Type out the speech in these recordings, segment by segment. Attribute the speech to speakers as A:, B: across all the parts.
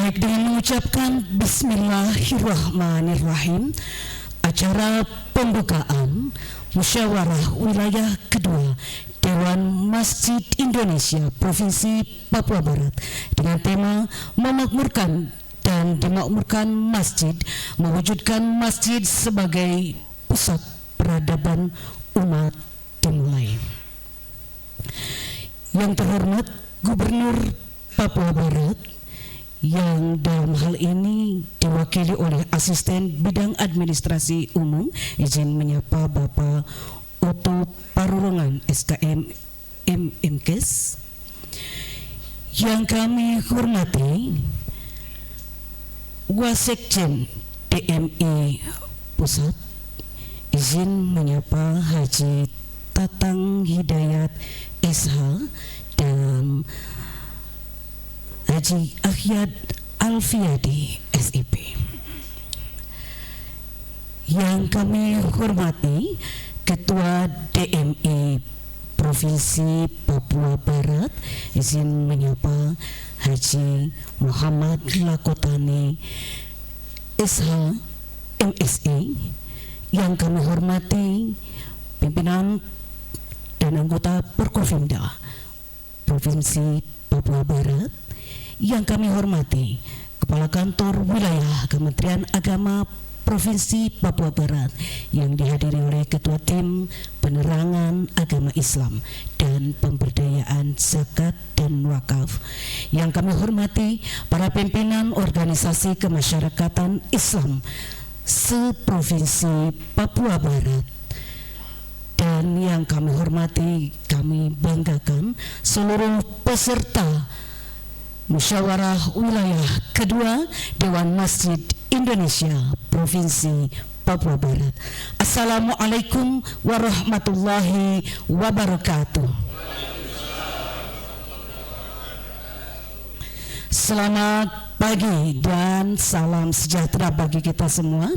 A: Baik, dengan mengucapkan Bismillahirrahmanirrahim, acara pembukaan Musyawarah Wilayah Kedua Dewan Masjid Indonesia Provinsi Papua Barat dengan tema memakmurkan dan dimakmurkan masjid, mewujudkan masjid sebagai pusat peradaban umat dimulai. Yang terhormat Gubernur Papua Barat, yang dalam hal ini diwakili oleh Asisten Bidang Administrasi Umum, izin menyapa Bapak Oto Parurongan SKM MMKes. Yang kami hormati Wasekjen DMI Pusat, izin menyapa Haji Tatang Hidayat SH dan Haji Akhyad Alfiadi SIP. Yang kami hormati Ketua DMI Provinsi Papua Barat, izin menyapa Haji Muhammad Lakotani SH MSI. Yang kami hormati pimpinan dan anggota Porkopimda Provinsi Papua Barat. Yang kami hormati Kepala Kantor Wilayah Kementerian Agama Provinsi Papua Barat, yang dihadiri oleh Ketua Tim Penerangan Agama Islam dan Pemberdayaan Zakat dan Wakaf. Yang kami hormati para pimpinan organisasi kemasyarakatan Islam se-Provinsi Papua Barat. Dan yang kami hormati, kami banggakan seluruh peserta Musyawarah Wilayah Kedua Dewan Masjid Indonesia Provinsi Papua Barat. Assalamualaikum warahmatullahi wabarakatuh. Selamat pagi dan salam sejahtera bagi kita semua.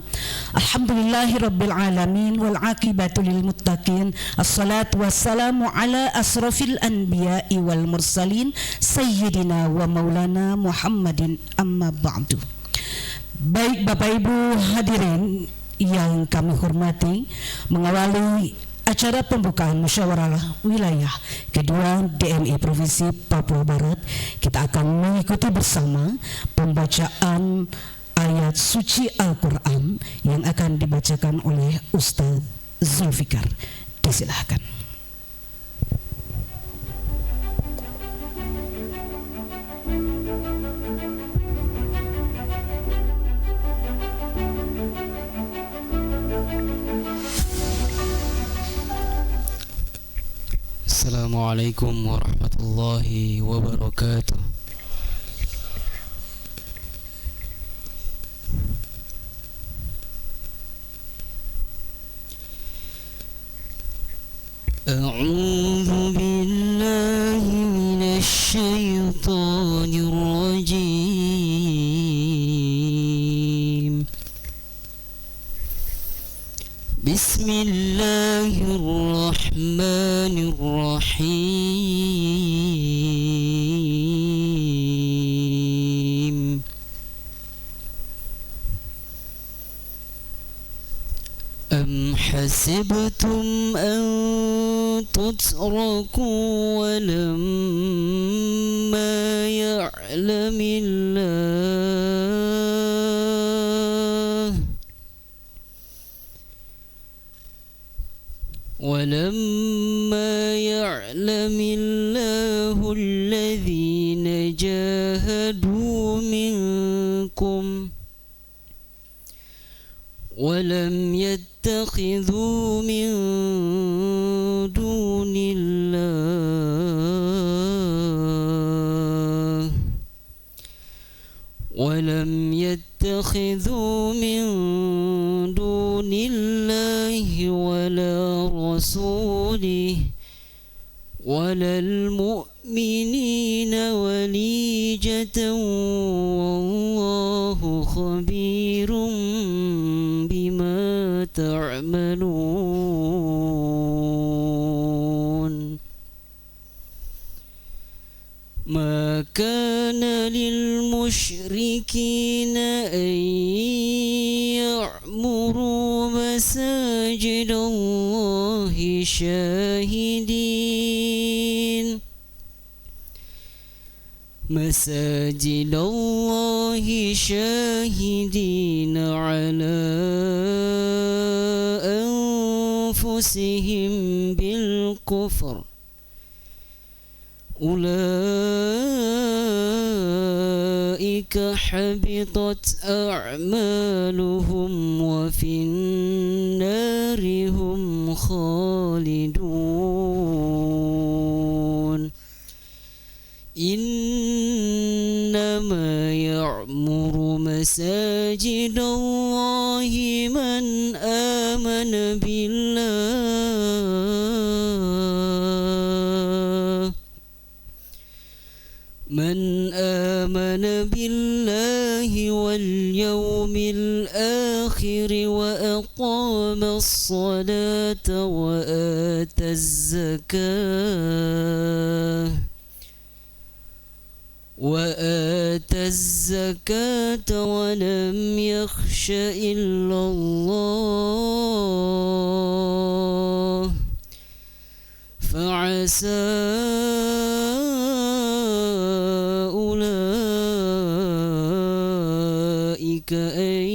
A: Alhamdulillahirabbil alamin wal aqibatu lil muttaqin. Assalatu wassalamu ala asrafil anbiya'i wal mursalin sayyidina wa maulana Muhammadin, amma ba'du. Baik Bapak Ibu hadirin yang kami hormati, mengawali acara pembukaan Musyawarah Wilayah Kedua DMI Provinsi Papua Barat, kita akan mengikuti bersama pembacaan ayat suci Al-Quran yang akan dibacakan oleh Ustaz Zulfikar. Disilahkan.
B: Assalamualaikum warahmatullahi wabarakatuh. A'udzu billahi minasy syaithanir rajim. Bismillahirrahmanirrahim. Am hasibtum an tutraku walamma ya'lamillah ولما يعلم الله الذين جاهدوا منكم ولم يتخذوا من دون الله ولا رسوله ولا المؤمنين وليجة والله خبير بما تعملون. ما ما كان للمشركين أن يعمروا مساجد الله شاهدين على أنفسهم بالكفر أولئك حبطت أعمالهم وفي النار هم خالدون إنما يعمر مساجد الله من آمن بالله واليوم الآخر وأقام الصلاة وآتى الزكاة ولم يخش إلا الله فعسى أولئك أن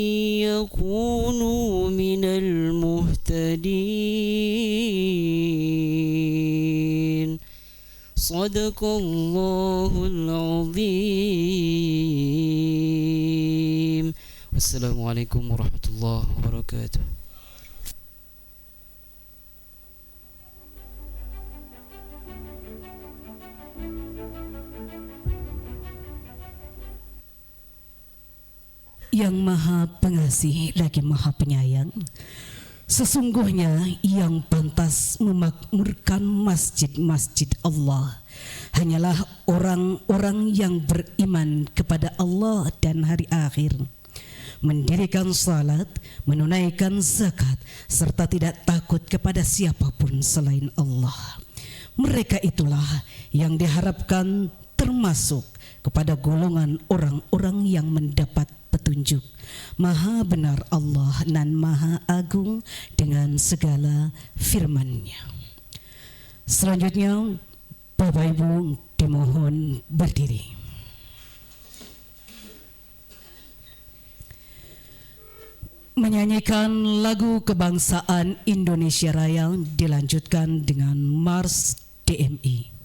B: يكونوا من المهتدين صدق الله العظيم. والسلام عليكم ورحمة الله وبركاته.
A: Yang Maha Pengasih lagi Maha Penyayang, sesungguhnya yang pantas memakmurkan masjid-masjid Allah hanyalah orang-orang yang beriman kepada Allah dan hari akhir, mendirikan salat, menunaikan zakat, serta tidak takut kepada siapapun selain Allah. Mereka itulah yang diharapkan termasuk kepada golongan orang-orang yang mendapat petunjuk. Maha benar Allah dan Maha Agung dengan segala firman-Nya. Selanjutnya, Bapak Ibu dimohon berdiri. Menyanyikan lagu kebangsaan Indonesia Raya dilanjutkan dengan Mars DMI.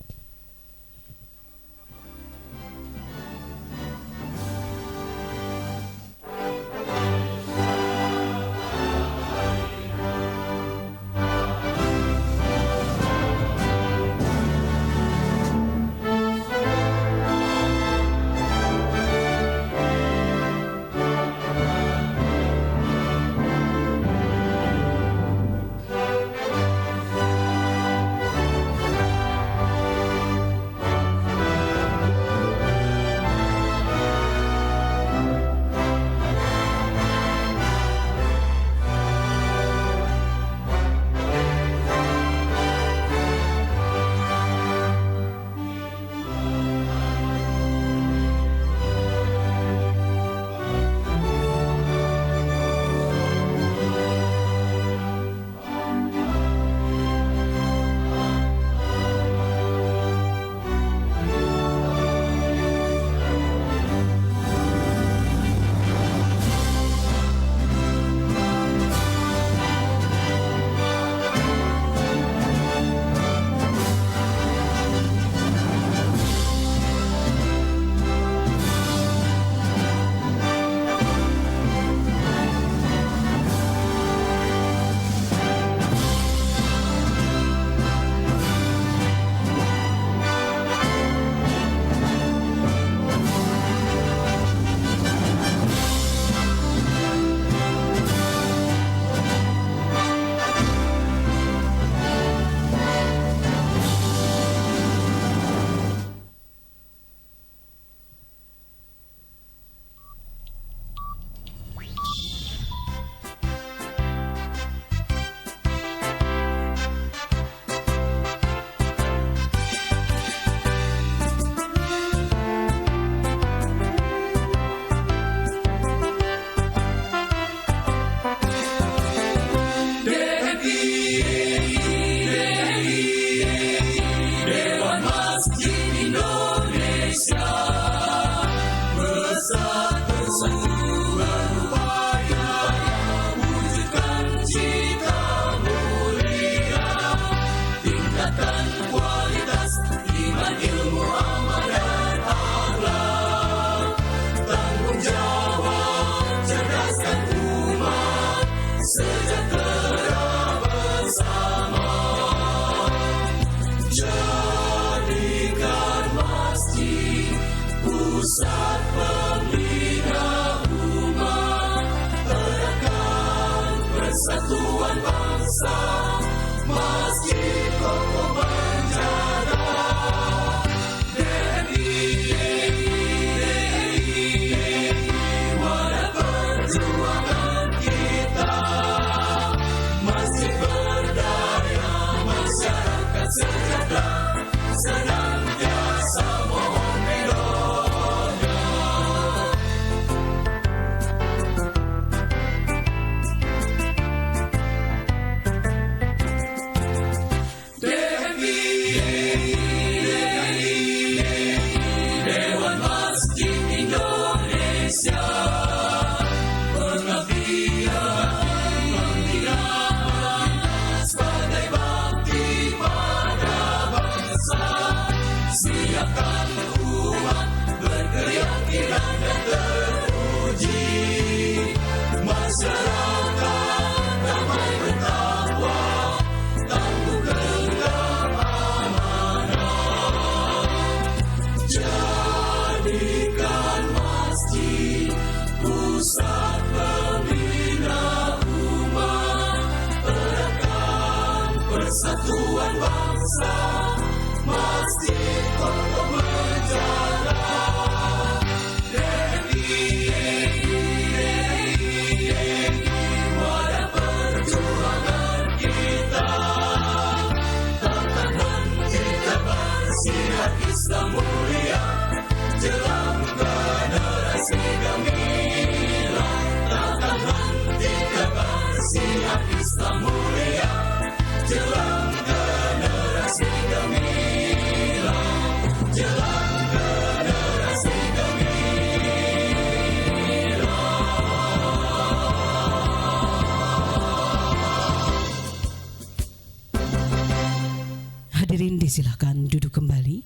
A: Hadirin disilahkan duduk kembali.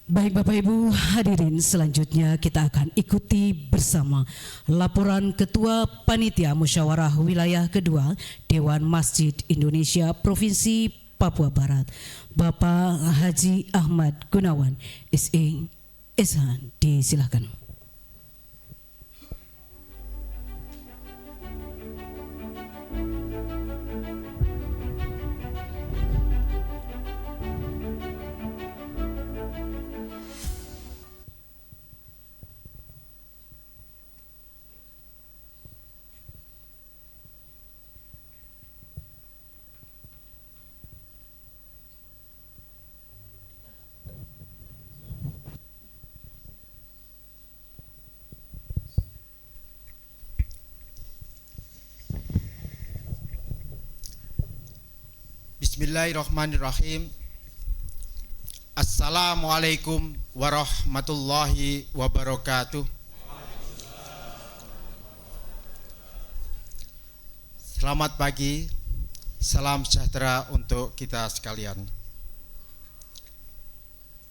A: Baik Bapak Ibu hadirin, selanjutnya kita akan ikuti bersama laporan Ketua Panitia Musyawarah Wilayah Kedua Dewan Masjid Indonesia Provinsi Papua Barat, Bapak Haji Ahmad Gunawan SE. Disilahkan.
C: Bismillahirrahmanirrahim. Assalamualaikum warahmatullahi wabarakatuh. Selamat pagi, salam sejahtera untuk kita sekalian.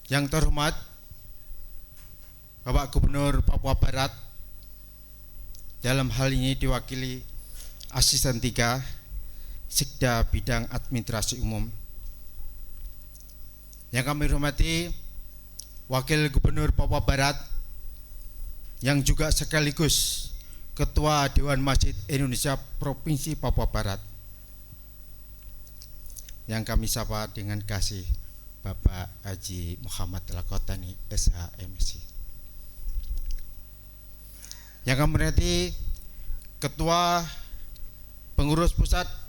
C: Yang terhormat Bapak Gubernur Papua Barat, dalam hal ini diwakili Asisten 3 Sekda Bidang Administrasi Umum. Yang kami hormati Wakil Gubernur Papua Barat yang juga sekaligus Ketua Dewan Masjid Indonesia Provinsi Papua Barat, yang kami sapa dengan kasih Bapak Haji Muhammad Lakotani SHMC. Yang kami hormati Ketua Pengurus Pusat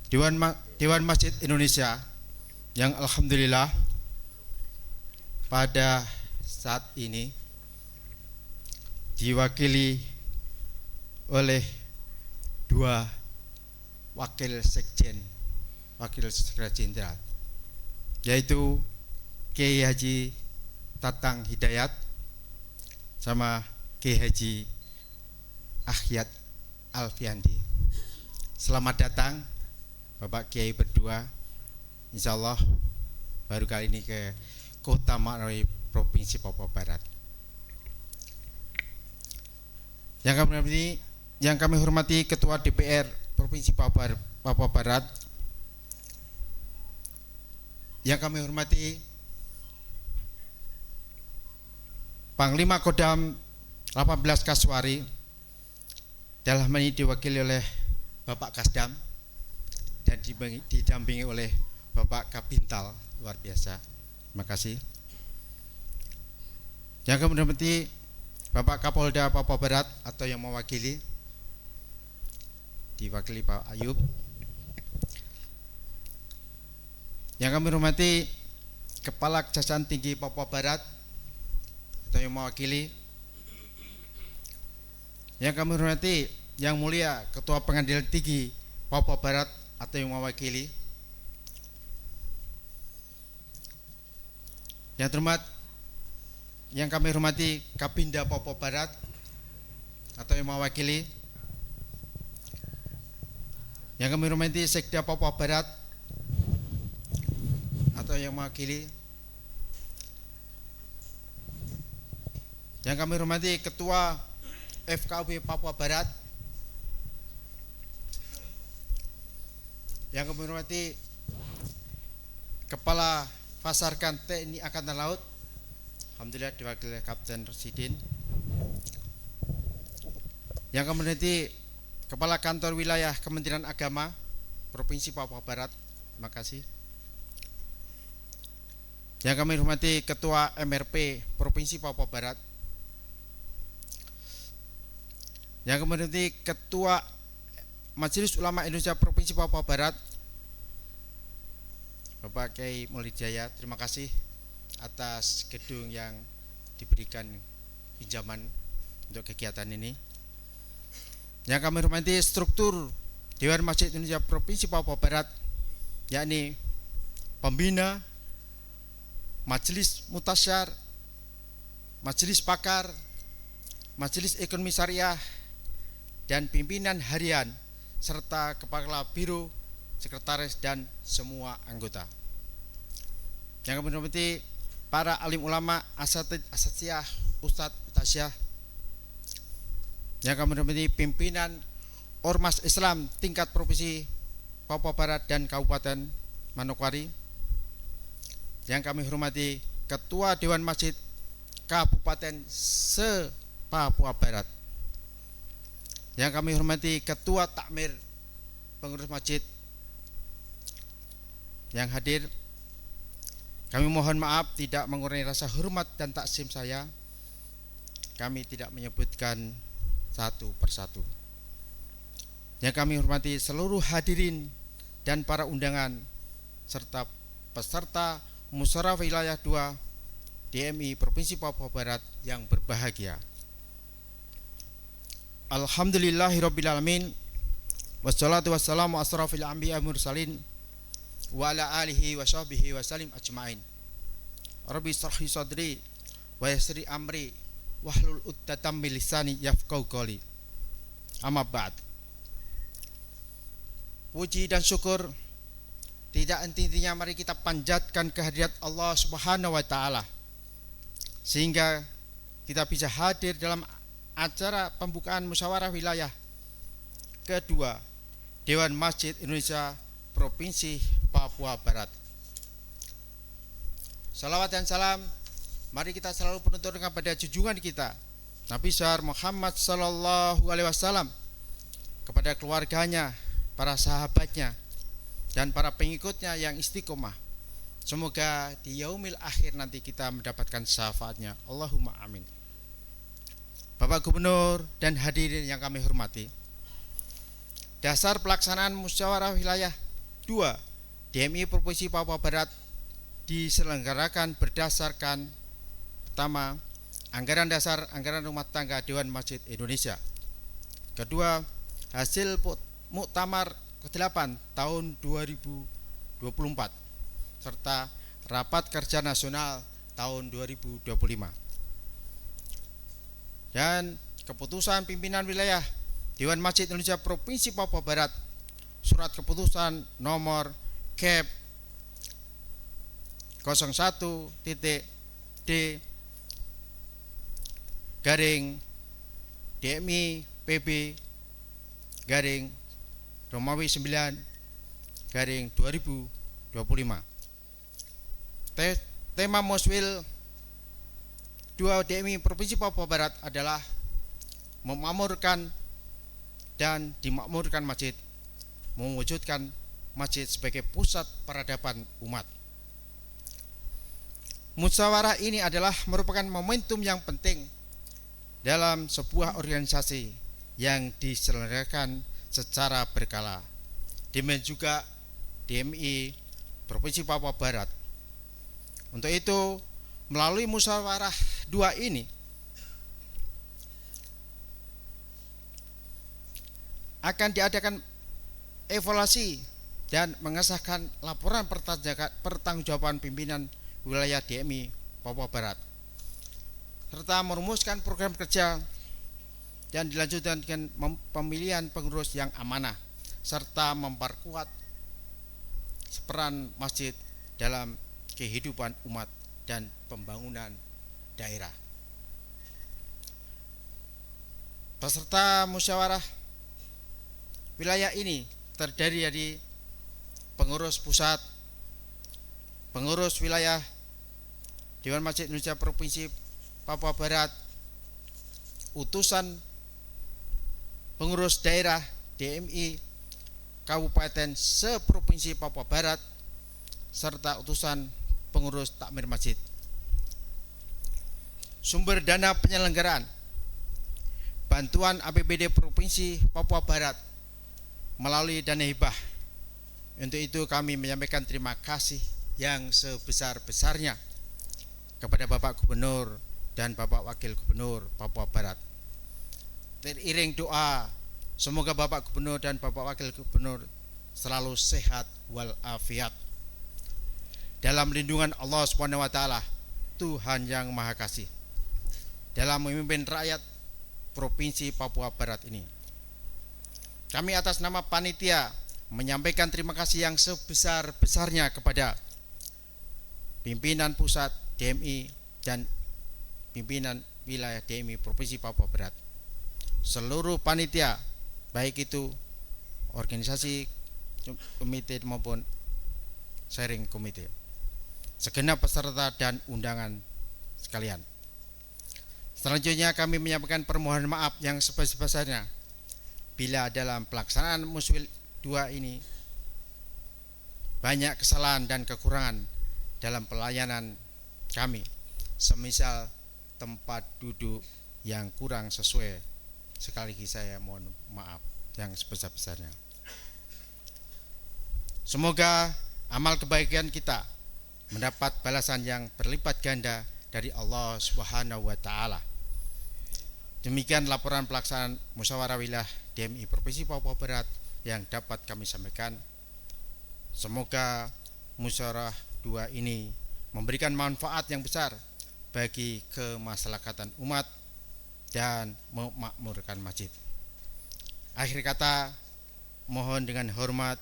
C: Dewan Masjid Indonesia, yang alhamdulillah pada saat ini diwakili oleh dua wakil sekretaris jenderal, yaitu Kiai Haji Tatang Hidayat sama Kiai Haji Akhyat Alfiandi. Selamat datang Bapak Kiai berdua, insya Allah baru kali ini ke Kota Marawi Provinsi Papua Barat. Yang kami hormati Ketua DPR Provinsi Papua Barat, yang kami hormati Panglima Kodam 18 Kaswari, dalam ini diwakili oleh Bapak Kasdam dan didampingi oleh Bapak Kapintal, luar biasa. Terima kasih. Yang kami hormati Bapak Kapolda Papua Barat atau yang mewakili, diwakili Pak Ayub. Yang kami hormati Kepala Kejaksaan Tinggi Papua Barat atau yang mewakili. Yang kami hormati Yang Mulia Ketua Pengadilan Tinggi Papua Barat atau yang mewakili. Yang terhormat, yang kami hormati Kapinda Papua Barat atau yang mewakili. Yang kami hormati Sekda Papua Barat atau yang mewakili. Yang kami hormati Ketua FKUB Papua Barat. Yang kami hormati Kepala Pasarkan TNI Angkatan Laut, alhamdulillah diwakili Kapten Residen. Yang kami hormati Kepala Kantor Wilayah Kementerian Agama Provinsi Papua Barat, terima kasih. Yang kami hormati Ketua MRP Provinsi Papua Barat. Yang kami hormati Ketua Majelis Ulama Indonesia Provinsi Papua Barat, Bapak Kiai Maulidjaya, terima kasih atas gedung yang diberikan pinjaman untuk kegiatan ini. Yang kami hormati struktur Dewan Masjid Indonesia Provinsi Papua Barat, yakni pembina, Majelis Mutasyar, Majelis Pakar, Majelis Ekonomi Syariah, dan pimpinan harian serta Kepala Biro, Sekretaris, dan semua anggota. Yang kami hormati para alim ulama, asatidz, asatiyah, ustadz, tasyah. Yang kami hormati pimpinan Ormas Islam tingkat Provinsi Papua Barat dan Kabupaten Manokwari. Yang kami hormati Ketua Dewan Masjid Kabupaten se-Papua Barat. Yang kami hormati Ketua Takmir Pengurus Masjid yang hadir. Kami mohon maaf tidak mengurangi rasa hormat dan takzim saya. Kami tidak menyebutkan satu persatu. Yang kami hormati seluruh hadirin dan para undangan serta peserta Musyawarah Wilayah 2 DMI Provinsi Papua Barat yang berbahagia. Alhamdulillahirabbil alamin. Wassalatu wassalamu asrafil anbiya mursalin wa ala alihi wa sahbihi wa salim ajmain. Rabbi shrah li sadri wa yassir amri wahlul 'uqdatam min lisani yafqahu qawli. Amma ba'd. Puji dan syukur tidak henti-hentinya mari kita panjatkan kehadirat Allah Subhanahu wa taala sehingga kita bisa hadir dalam acara pembukaan musyawarah wilayah kedua Dewan Masjid Indonesia Provinsi Papua Barat. Salawat dan salam mari kita selalu penuturkan pada junjungan kita Nabi besar Muhammad sallallahu alaihi wasallam, kepada keluarganya, para sahabatnya, dan para pengikutnya yang istiqomah. Semoga di yaumil akhir nanti kita mendapatkan syafaatnya. Allahumma amin. Bapak Gubernur dan hadirin yang kami hormati, dasar pelaksanaan musyawarah wilayah 2 DMI Provinsi Papua Barat diselenggarakan berdasarkan pertama, anggaran dasar anggaran rumah tangga Dewan Masjid Indonesia. Kedua, hasil Muktamar ke-8 tahun 2024 serta Rapat Kerja Nasional tahun 2025. Dan keputusan pimpinan wilayah Dewan Masjid Indonesia Provinsi Papua Barat, surat keputusan nomor KEP 01.D garing DMI PB garing Romawi 9 garing 2025. Tema Muswil 2 DMI Provinsi Papua Barat adalah memakmurkan dan dimakmurkan masjid, mewujudkan masjid sebagai pusat peradaban umat. Musyawarah ini adalah merupakan momentum yang penting dalam sebuah organisasi yang diselenggarakan secara berkala. Demikian juga DMI Provinsi Papua Barat. Untuk itu, melalui musyawarah 2 ini akan diadakan evaluasi dan mengesahkan laporan pertanggungjawaban pimpinan wilayah DMI Papua Barat, serta merumuskan program kerja dan dilanjutkan dengan pemilihan pengurus yang amanah serta memperkuat peran masjid dalam kehidupan umat dan pembangunan daerah. Peserta musyawarah wilayah ini terdiri dari pengurus pusat, pengurus wilayah Dewan Masjid Indonesia Provinsi Papua Barat, utusan pengurus daerah DMI Kabupaten se-Provinsi Papua Barat, serta utusan pengurus takmir masjid. Sumber dana penyelenggaraan bantuan APBD Provinsi Papua Barat melalui dana hibah. Untuk itu kami menyampaikan terima kasih yang sebesar-besarnya kepada Bapak Gubernur dan Bapak Wakil Gubernur Papua Barat. Teriring doa, semoga Bapak Gubernur dan Bapak Wakil Gubernur selalu sehat walafiat dalam lindungan Allah Subhanahu wa taala, Tuhan yang Maha Kasih, dalam memimpin rakyat Provinsi Papua Barat ini. kami atas nama panitia menyampaikan terima kasih yang sebesar-besarnya kepada pimpinan pusat DMI dan pimpinan wilayah DMI Provinsi Papua Barat, seluruh panitia, baik itu organisasi komite maupun sharing komite, segenap peserta dan undangan sekalian. Selanjutnya kami menyampaikan permohonan maaf yang sebesar-besarnya bila dalam pelaksanaan Muswil 2 ini banyak kesalahan dan kekurangan dalam pelayanan kami, semisal tempat duduk yang kurang sesuai. Sekali lagi saya mohon maaf yang sebesar-besarnya. Semoga amal kebaikan kita mendapat balasan yang berlipat ganda dari Allah Subhanahu wa taala. Demikian laporan pelaksanaan musyawarah wilayah DMI Provinsi Papua Barat yang dapat kami sampaikan. Semoga musyawarah 2 ini memberikan manfaat yang besar bagi kemaslahatan umat dan memakmurkan masjid. Akhir kata, mohon dengan hormat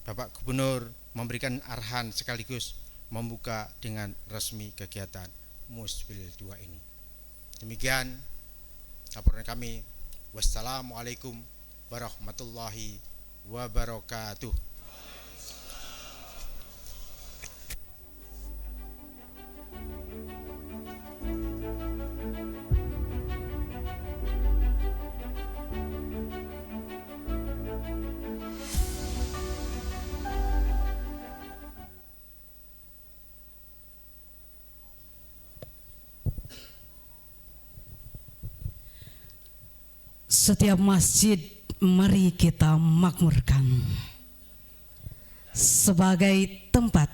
C: Bapak Gubernur memberikan arahan sekaligus membuka dengan resmi kegiatan Muswil 2 ini. Demikian laporan kami. Wassalamualaikum warahmatullahi wabarakatuh.
A: Setiap masjid mari kita makmurkan sebagai tempat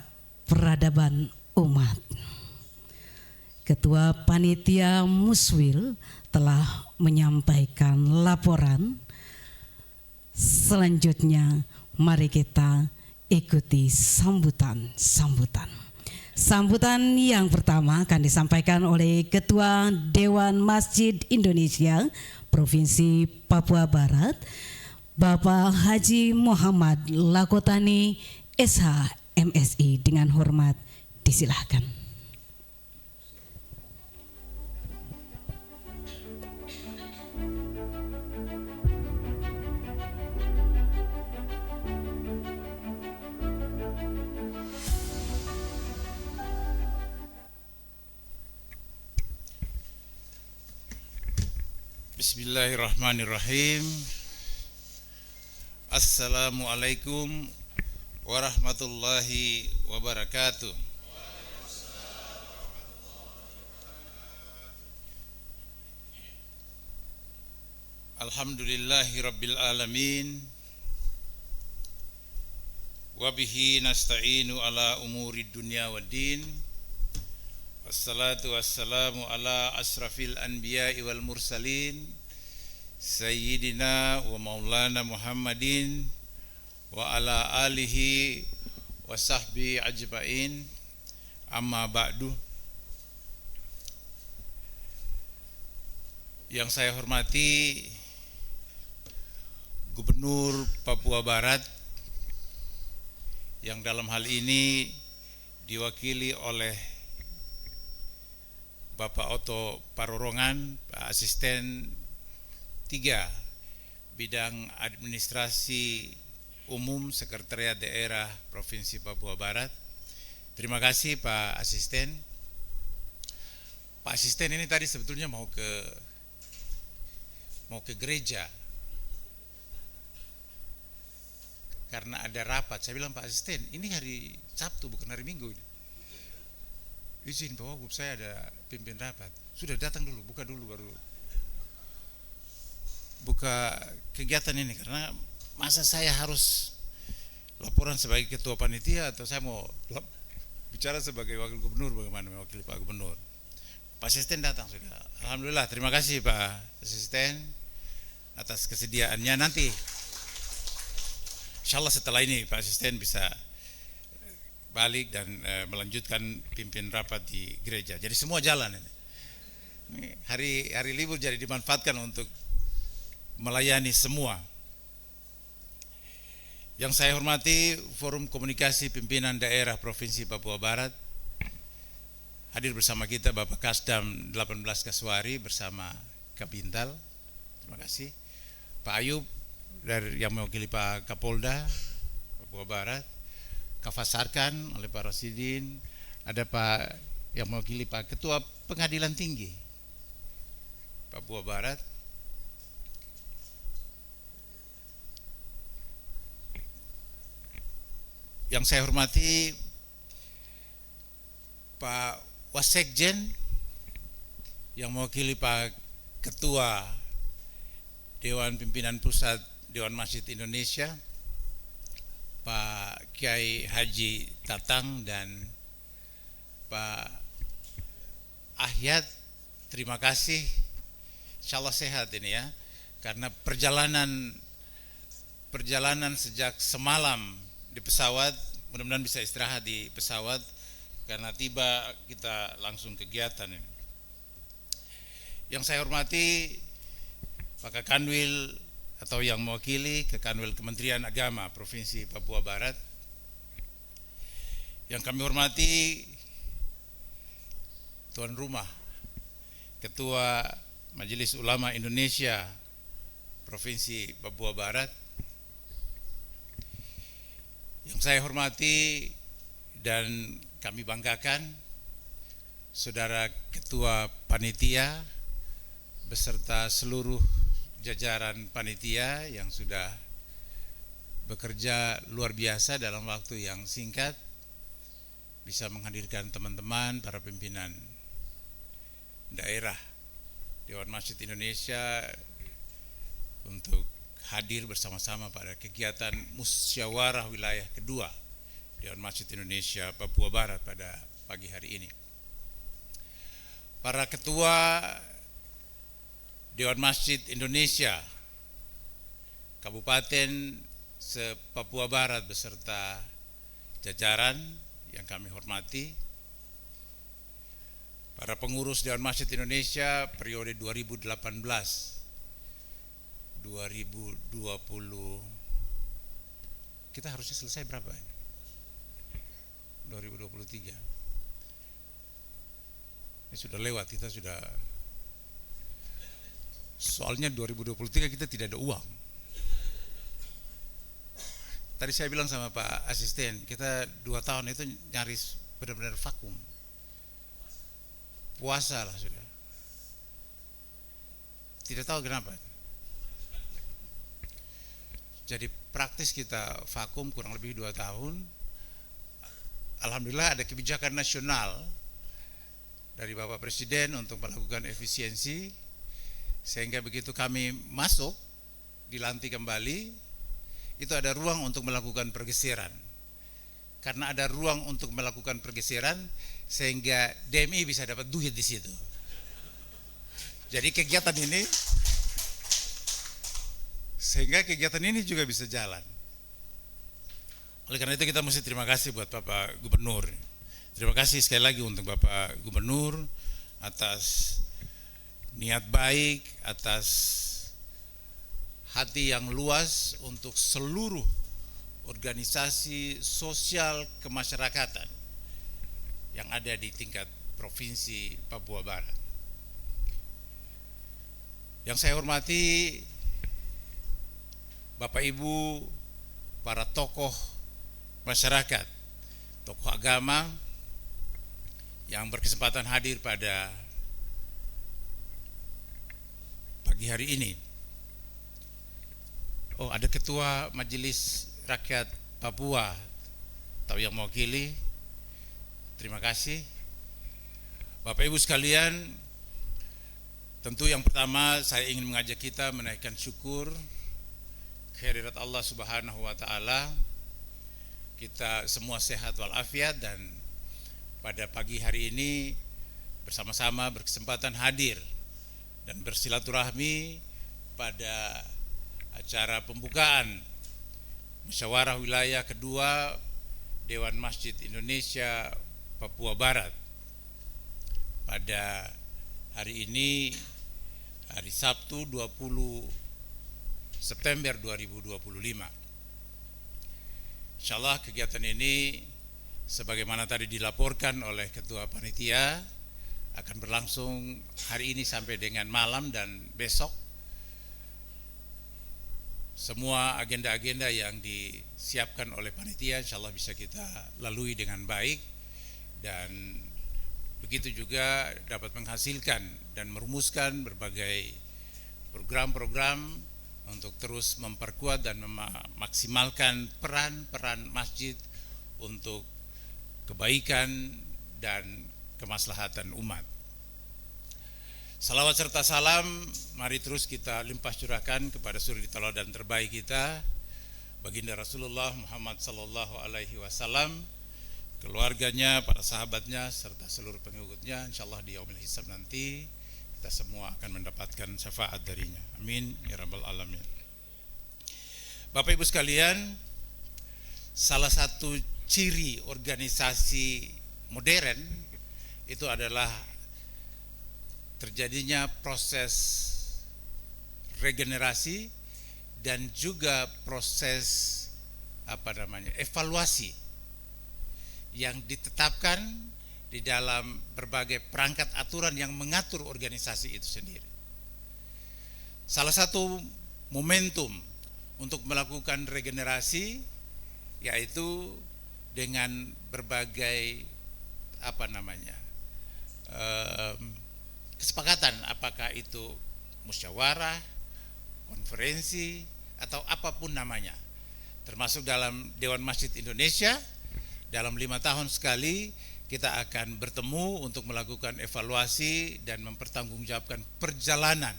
A: peradaban umat. Ketua Panitia Muswil telah menyampaikan laporan. Selanjutnya mari kita ikuti sambutan. Sambutan yang pertama akan disampaikan oleh Ketua Dewan Masjid Indonesia Provinsi Papua Barat, Bapak Haji Muhammad Lakotani SH MSI. Dengan hormat disilahkan.
D: Bismillahirrahmanirrahim. Assalamualaikum warahmatullahi wabarakatuh. Alhamdulillahi rabbil alamin. Wabihi nasta'inu ala umuri dunya waddin. Wassalatu wassalamu ala asrafil anbiya'i wal mursalin Sayyidina wa maulana Muhammadin wa ala alihi wa sahbihi ajma'in. Amma ba'du. Yang saya hormati Gubernur Papua Barat, yang dalam hal ini diwakili oleh Bapak Otto Parorongan, Pak Asisten 3 Bidang Administrasi Umum Sekretariat Daerah Provinsi Papua Barat. Terima kasih Pak Asisten. Pak Asisten ini tadi sebetulnya mau ke gereja karena ada rapat. Saya bilang, Pak Asisten, ini hari Sabtu bukan hari Minggu. Izin bahwa saya ada pimpin rapat. Sudah datang dulu, buka dulu baru buka kegiatan ini. Karena masa saya harus laporan sebagai ketua panitia atau saya mau bicara sebagai wakil gubernur, bagaimana mewakili Pak Gubernur. Pak Asisten datang sudah. Alhamdulillah, terima kasih Pak Asisten atas kesediaannya. Nanti insya Allah setelah ini Pak Asisten bisa balik dan melanjutkan pimpin rapat di gereja. Jadi semua jalan ini. Hari libur jadi dimanfaatkan untuk melayani semua. Yang saya hormati Forum Komunikasi Pimpinan Daerah Provinsi Papua Barat, hadir bersama kita Bapak Kasdam 18 Kaswari bersama Kabintal, terima kasih. Pak Ayub dari yang mewakili Pak Kapolda Papua Barat, Kafasarkan oleh Pak Rosidin, ada Pak yang mewakili Pak Ketua Pengadilan Tinggi Papua Barat, yang saya hormati Pak Wasekjen yang mewakili Pak Ketua Dewan Pimpinan Pusat Dewan Masjid Indonesia, Pak Kiai Haji Tatang dan Pak Ahyad. Terima kasih, insya Allah sehat ini ya, karena perjalanan sejak semalam di pesawat, mudah-mudahan bisa istirahat di pesawat karena tiba kita langsung kegiatan ini. Yang saya hormati Pak Kakanwil atau yang mewakili Kakanwil Kementerian Agama Provinsi Papua Barat. Yang kami hormati tuan rumah Ketua Majelis Ulama Indonesia Provinsi Papua Barat. Yang saya hormati dan kami banggakan Saudara Ketua Panitia beserta seluruh jajaran panitia yang sudah bekerja luar biasa dalam waktu yang singkat bisa menghadirkan teman-teman para pimpinan daerah Dewan Masjid Indonesia untuk hadir bersama-sama pada kegiatan musyawarah wilayah kedua Dewan Masjid Indonesia Papua Barat pada pagi hari ini. Para ketua Dewan Masjid Indonesia Kabupaten se-Papua Barat beserta jajaran yang kami hormati, para pengurus Dewan Masjid Indonesia periode 2018-2020, kita harusnya selesai berapa ini? 2023. Ini sudah lewat, kita sudah, soalnya 2023 kita tidak ada uang. Tadi saya bilang sama Pak Asisten, kita 2 tahun itu nyaris benar-benar vakum. Puasa lah sudah. Tidak tahu kenapa. Jadi praktis kita vakum kurang lebih 2 tahun. Alhamdulillah ada kebijakan nasional dari Bapak Presiden untuk melakukan efisiensi, sehingga begitu kami masuk dilantik kembali, itu ada ruang untuk melakukan pergeseran. Karena ada ruang untuk melakukan pergeseran, sehingga DMI bisa dapat duit di situ. Jadi kegiatan ini, sehingga kegiatan ini juga bisa jalan. Oleh karena itu kita mesti terima kasih buat Bapak Gubernur. Terima kasih sekali lagi untuk Bapak Gubernur atas niat baik, atas hati yang luas untuk seluruh organisasi sosial kemasyarakatan yang ada di tingkat Provinsi Papua Barat. Yang saya hormati Bapak Ibu, para tokoh masyarakat, tokoh agama yang berkesempatan hadir pada pagi hari ini. Oh, ada Ketua Majelis Rakyat Papua atau yang mewakili. Terima kasih. Bapak Ibu sekalian, tentu yang pertama saya ingin mengajak kita menaikkan syukur kehadirat Allah Subhanahu wa taala. Kita semua sehat walafiat dan pada pagi hari ini bersama-sama berkesempatan hadir dan bersilaturahmi pada acara pembukaan musyawarah wilayah kedua Dewan Masjid Indonesia Papua Barat pada hari ini, hari Sabtu 20 September 2025. Insyaallah kegiatan ini sebagaimana tadi dilaporkan oleh Ketua Panitia akan berlangsung hari ini sampai dengan malam dan besok. Semua agenda-agenda yang disiapkan oleh panitia insyaallah bisa kita lalui dengan baik, dan begitu juga dapat menghasilkan dan merumuskan berbagai program-program untuk terus memperkuat dan memaksimalkan peran masjid untuk kebaikan dan kemaslahatan umat. Salawat serta salam mari terus kita limpah curahkan kepada suri tauladan terbaik kita, baginda Rasulullah Muhammad sallallahu alaihi wasallam, keluarganya, para sahabatnya serta seluruh pengikutnya. Insyaallah di yaumil hisab nanti kita semua akan mendapatkan syafaat darinya. Amin ya rabbal alamin. Bapak Ibu sekalian, salah satu ciri organisasi modern itu adalah terjadinya proses regenerasi dan juga proses evaluasi yang ditetapkan di dalam berbagai perangkat aturan yang mengatur organisasi itu sendiri. Salah satu momentum untuk melakukan regenerasi yaitu dengan berbagai kesepakatan, apakah itu musyawarah, konferensi, atau apapun namanya, termasuk dalam Dewan Masjid Indonesia. Dalam 5 tahun sekali kita akan bertemu untuk melakukan evaluasi dan mempertanggungjawabkan perjalanan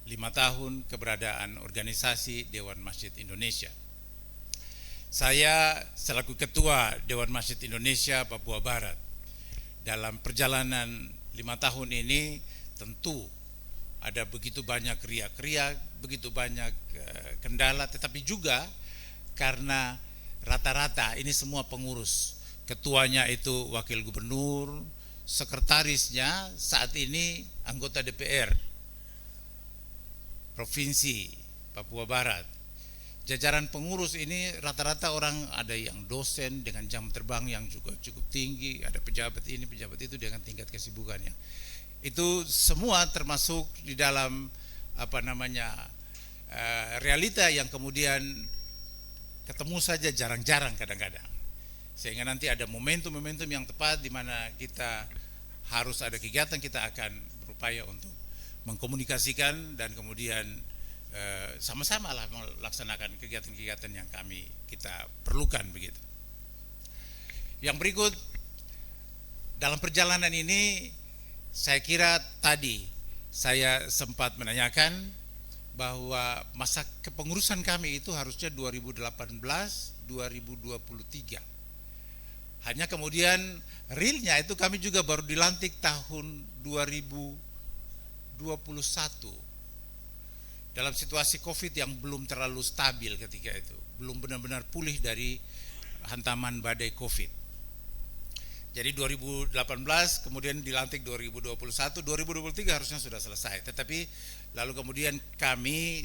D: 5 tahun keberadaan organisasi Dewan Masjid Indonesia. Saya selaku Ketua Dewan Masjid Indonesia Papua Barat, dalam perjalanan 5 tahun ini tentu ada begitu banyak riak-riak, begitu banyak kendala, tetapi juga karena rata-rata ini semua pengurus, ketuanya itu wakil gubernur, sekretarisnya saat ini anggota DPR Provinsi Papua Barat. Jajaran pengurus ini rata-rata orang, ada yang dosen dengan jam terbang yang juga cukup tinggi, ada pejabat ini, pejabat itu dengan tingkat kesibukannya. Itu semua termasuk di dalam realita yang kemudian ketemu saja jarang-jarang kadang-kadang. Sehingga nanti ada momentum-momentum yang tepat di mana kita harus ada kegiatan, kita akan berupaya untuk mengkomunikasikan dan kemudian sama-sama lah melaksanakan kegiatan-kegiatan yang kita perlukan begitu. Yang berikut, dalam perjalanan ini saya kira tadi saya sempat menanyakan bahwa masa kepengurusan kami itu harusnya 2018-2023. Hanya kemudian realnya itu kami juga baru dilantik tahun 2021. Dalam situasi COVID yang belum terlalu stabil ketika itu, belum benar-benar pulih dari hantaman badai COVID. Jadi 2018 kemudian dilantik 2021, 2023 harusnya sudah selesai. Tetapi lalu kemudian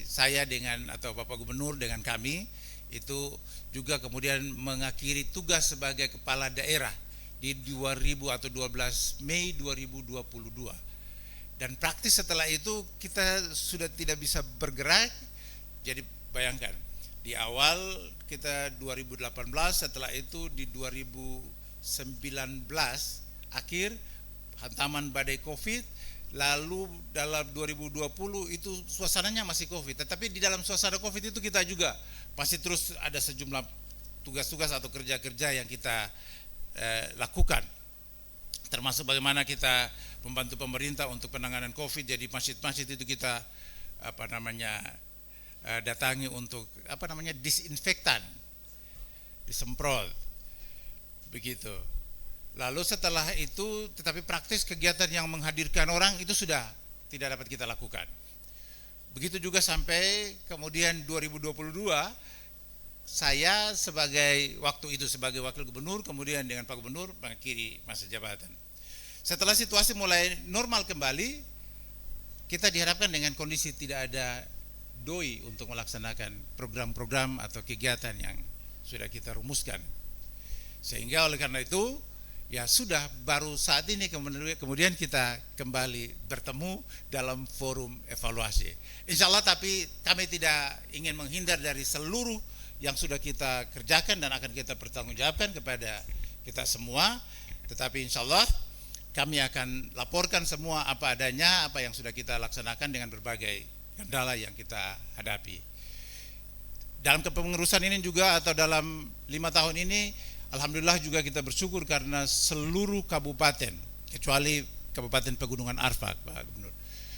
D: saya dengan atau Bapak Gubernur dengan kami itu juga kemudian mengakhiri tugas sebagai kepala daerah di 2000 atau 12 Mei 2022. Dan praktis setelah itu kita sudah tidak bisa bergerak. Jadi bayangkan, di awal kita 2018, setelah itu di 2019 akhir hantaman badai COVID, lalu dalam 2020 itu suasananya masih COVID. Tetapi di dalam suasana COVID itu kita juga masih terus ada sejumlah tugas-tugas atau kerja-kerja yang kita lakukan. Termasuk bagaimana kita membantu pemerintah untuk penanganan COVID. Jadi masjid-masjid itu kita datangi untuk disinfektan, disemprot begitu. Lalu setelah itu, tetapi praktis kegiatan yang menghadirkan orang itu sudah tidak dapat kita lakukan. Begitu juga sampai kemudian 2022 saya waktu itu sebagai wakil gubernur, kemudian dengan Pak Gubernur mengakhiri masa jabatan. Setelah situasi mulai normal kembali, kita diharapkan dengan kondisi tidak ada doi untuk melaksanakan program-program atau kegiatan yang sudah kita rumuskan. Sehingga oleh karena itu ya sudah, baru saat ini kemudian kita kembali bertemu dalam forum evaluasi. Insya Allah, tapi kami tidak ingin menghindar dari seluruh yang sudah kita kerjakan dan akan kita pertanggungjawabkan kepada kita semua. Tetapi insya Allah kami akan laporkan semua apa adanya, apa yang sudah kita laksanakan dengan berbagai kendala yang kita hadapi. Dalam kepengurusan ini juga, atau dalam 5 tahun ini, alhamdulillah juga kita bersyukur karena seluruh kabupaten, kecuali Kabupaten Pegunungan Arfak, Pak Gubernur,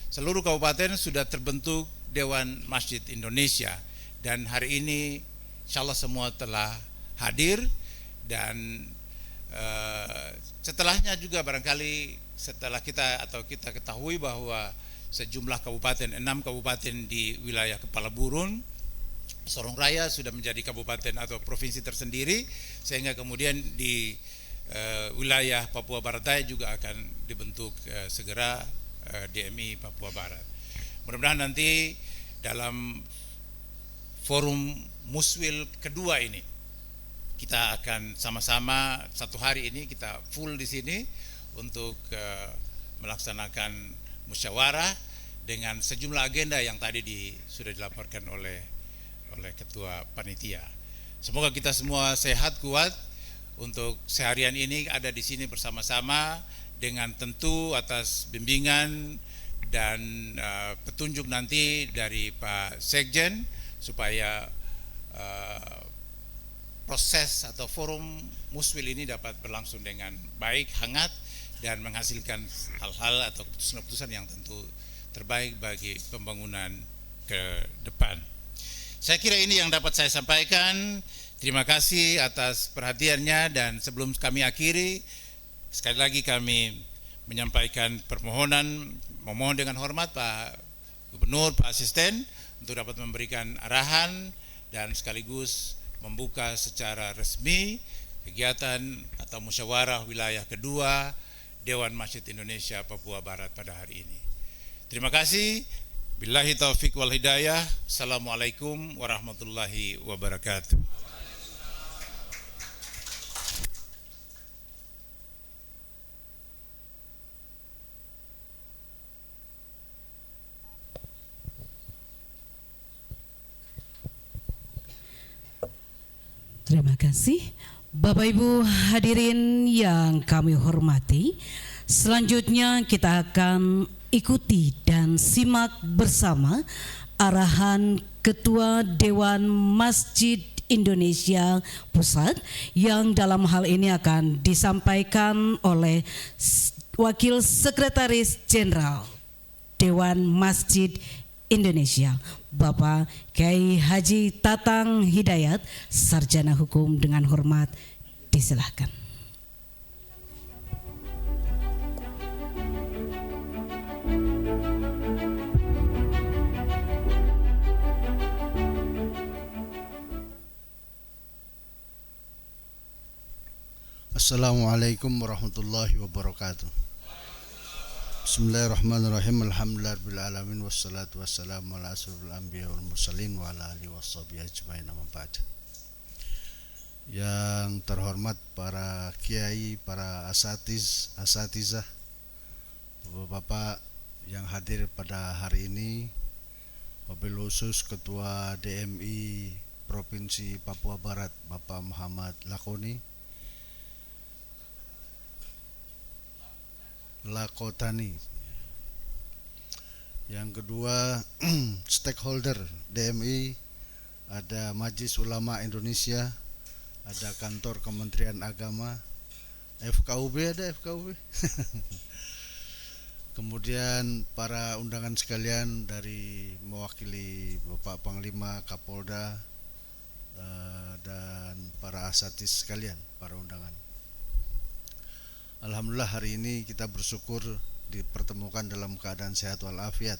D: seluruh kabupaten sudah terbentuk Dewan Masjid Indonesia, dan hari ini insya Allah semua telah hadir. Dan setelahnya juga barangkali setelah kita ketahui bahwa sejumlah kabupaten, 6 kabupaten di wilayah Kepala Burun, Sorong Raya sudah menjadi kabupaten atau provinsi tersendiri, sehingga kemudian di wilayah Papua Barat Daya juga akan dibentuk segera DMI Papua Barat. Mudah-mudahan nanti dalam forum Muswil kedua ini kita akan sama-sama, satu hari ini kita full di sini untuk melaksanakan musyawarah dengan sejumlah agenda yang tadi sudah dilaporkan oleh Ketua Panitia. Semoga kita semua sehat, kuat untuk seharian ini ada di sini bersama-sama, dengan tentu atas bimbingan dan petunjuk nanti dari Pak Sekjen, supaya proses atau forum Muswil ini dapat berlangsung dengan baik, hangat, dan menghasilkan hal-hal atau keputusan-keputusan yang tentu terbaik bagi pembangunan ke depan. Saya kira ini yang dapat saya sampaikan. Terima kasih atas perhatiannya, dan sebelum kami akhiri, sekali lagi kami menyampaikan memohon dengan hormat Pak Gubernur, Pak Asisten, untuk dapat memberikan arahan dan sekaligus membuka secara resmi kegiatan atau musyawarah wilayah kedua Dewan Masjid Indonesia Papua Barat pada hari ini. Terima kasih. Billahi taufik wal hidayah. Assalamualaikum warahmatullahi wabarakatuh.
A: Terima kasih Bapak Ibu hadirin yang kami hormati. Selanjutnya kita akan ikuti dan simak bersama arahan Ketua Dewan Masjid Indonesia Pusat, yang dalam hal ini akan disampaikan oleh Wakil Sekretaris Jenderal Dewan Masjid Indonesia, Bapak Kiai Haji Tatang Hidayat, Sarjana Hukum. Dengan hormat disilahkan.
E: Assalamualaikum warahmatullahi wabarakatuh. Bismillahirrahmanirrahim. Alhamdulillahirabbil alamin, wassalatu wassalamu ala asyrofil anbiya wal mursalin wa ala alihi washabihi ajmain, amma ba'd. Yang terhormat para kiai, para asatizah, Bapak-bapak yang hadir pada hari ini, wabil khusus Ketua DMI Provinsi Papua Barat Bapak Muhammad Lakotani. Yang kedua, stakeholder DMI, ada Majelis Ulama Indonesia, ada kantor Kementerian Agama, FKUB, ada FKUB. Kemudian para undangan sekalian dari mewakili Bapak Panglima, Kapolda, dan para asatidz sekalian, para undangan. Alhamdulillah hari ini kita bersyukur dipertemukan dalam keadaan sehat walafiat,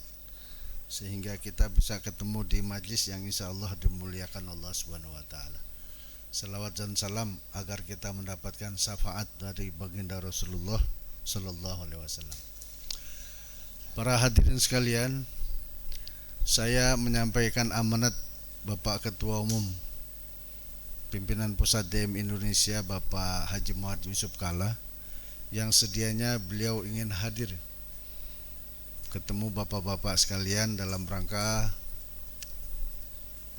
E: sehingga kita bisa ketemu di majlis yang insya Allah dimuliakan Allah Subhanahu wa Ta'ala. Salawat dan salam agar kita mendapatkan syafaat dari baginda Rasulullah Sallallahu Alaihi Wasallam. Para hadirin sekalian, saya menyampaikan amanat Bapak Ketua Umum pimpinan Pusat DM Indonesia Bapak Haji Muhammad Yusuf Kalla, yang sedianya beliau ingin hadir ketemu bapak-bapak sekalian dalam rangka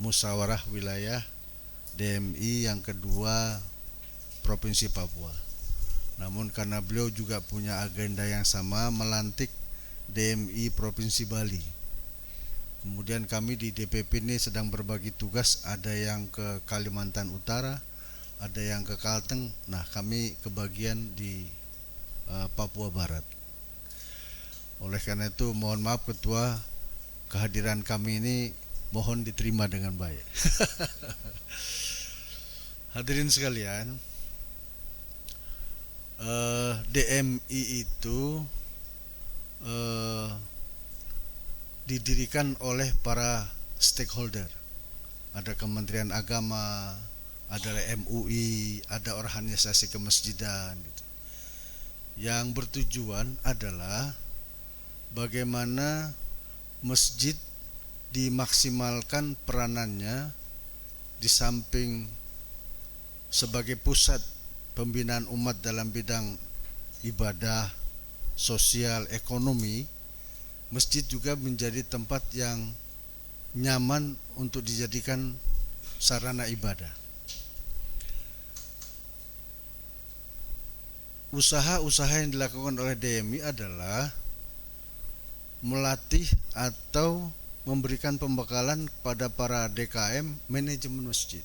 E: musyawarah wilayah DMI yang kedua Provinsi Papua. Namun karena beliau juga punya agenda yang sama, melantik DMI Provinsi Bali. Kemudian kami di DPP ini sedang berbagi tugas, ada yang ke Kalimantan Utara, ada yang ke Kalteng. Nah, kami kebagian di Papua Barat. Oleh karena itu mohon maaf Ketua, kehadiran kami ini mohon diterima dengan baik. Hadirin sekalian, DMI itu didirikan oleh para stakeholder. Ada Kementerian Agama, ada MUI, ada organisasi kemasjidan gitu. Yang bertujuan adalah bagaimana masjid dimaksimalkan peranannya di samping sebagai pusat pembinaan umat dalam bidang ibadah, sosial, ekonomi. Masjid juga menjadi tempat yang nyaman untuk dijadikan sarana ibadah. Usaha-usaha yang dilakukan oleh DMI adalah melatih atau memberikan pembekalan kepada para DKM manajemen masjid,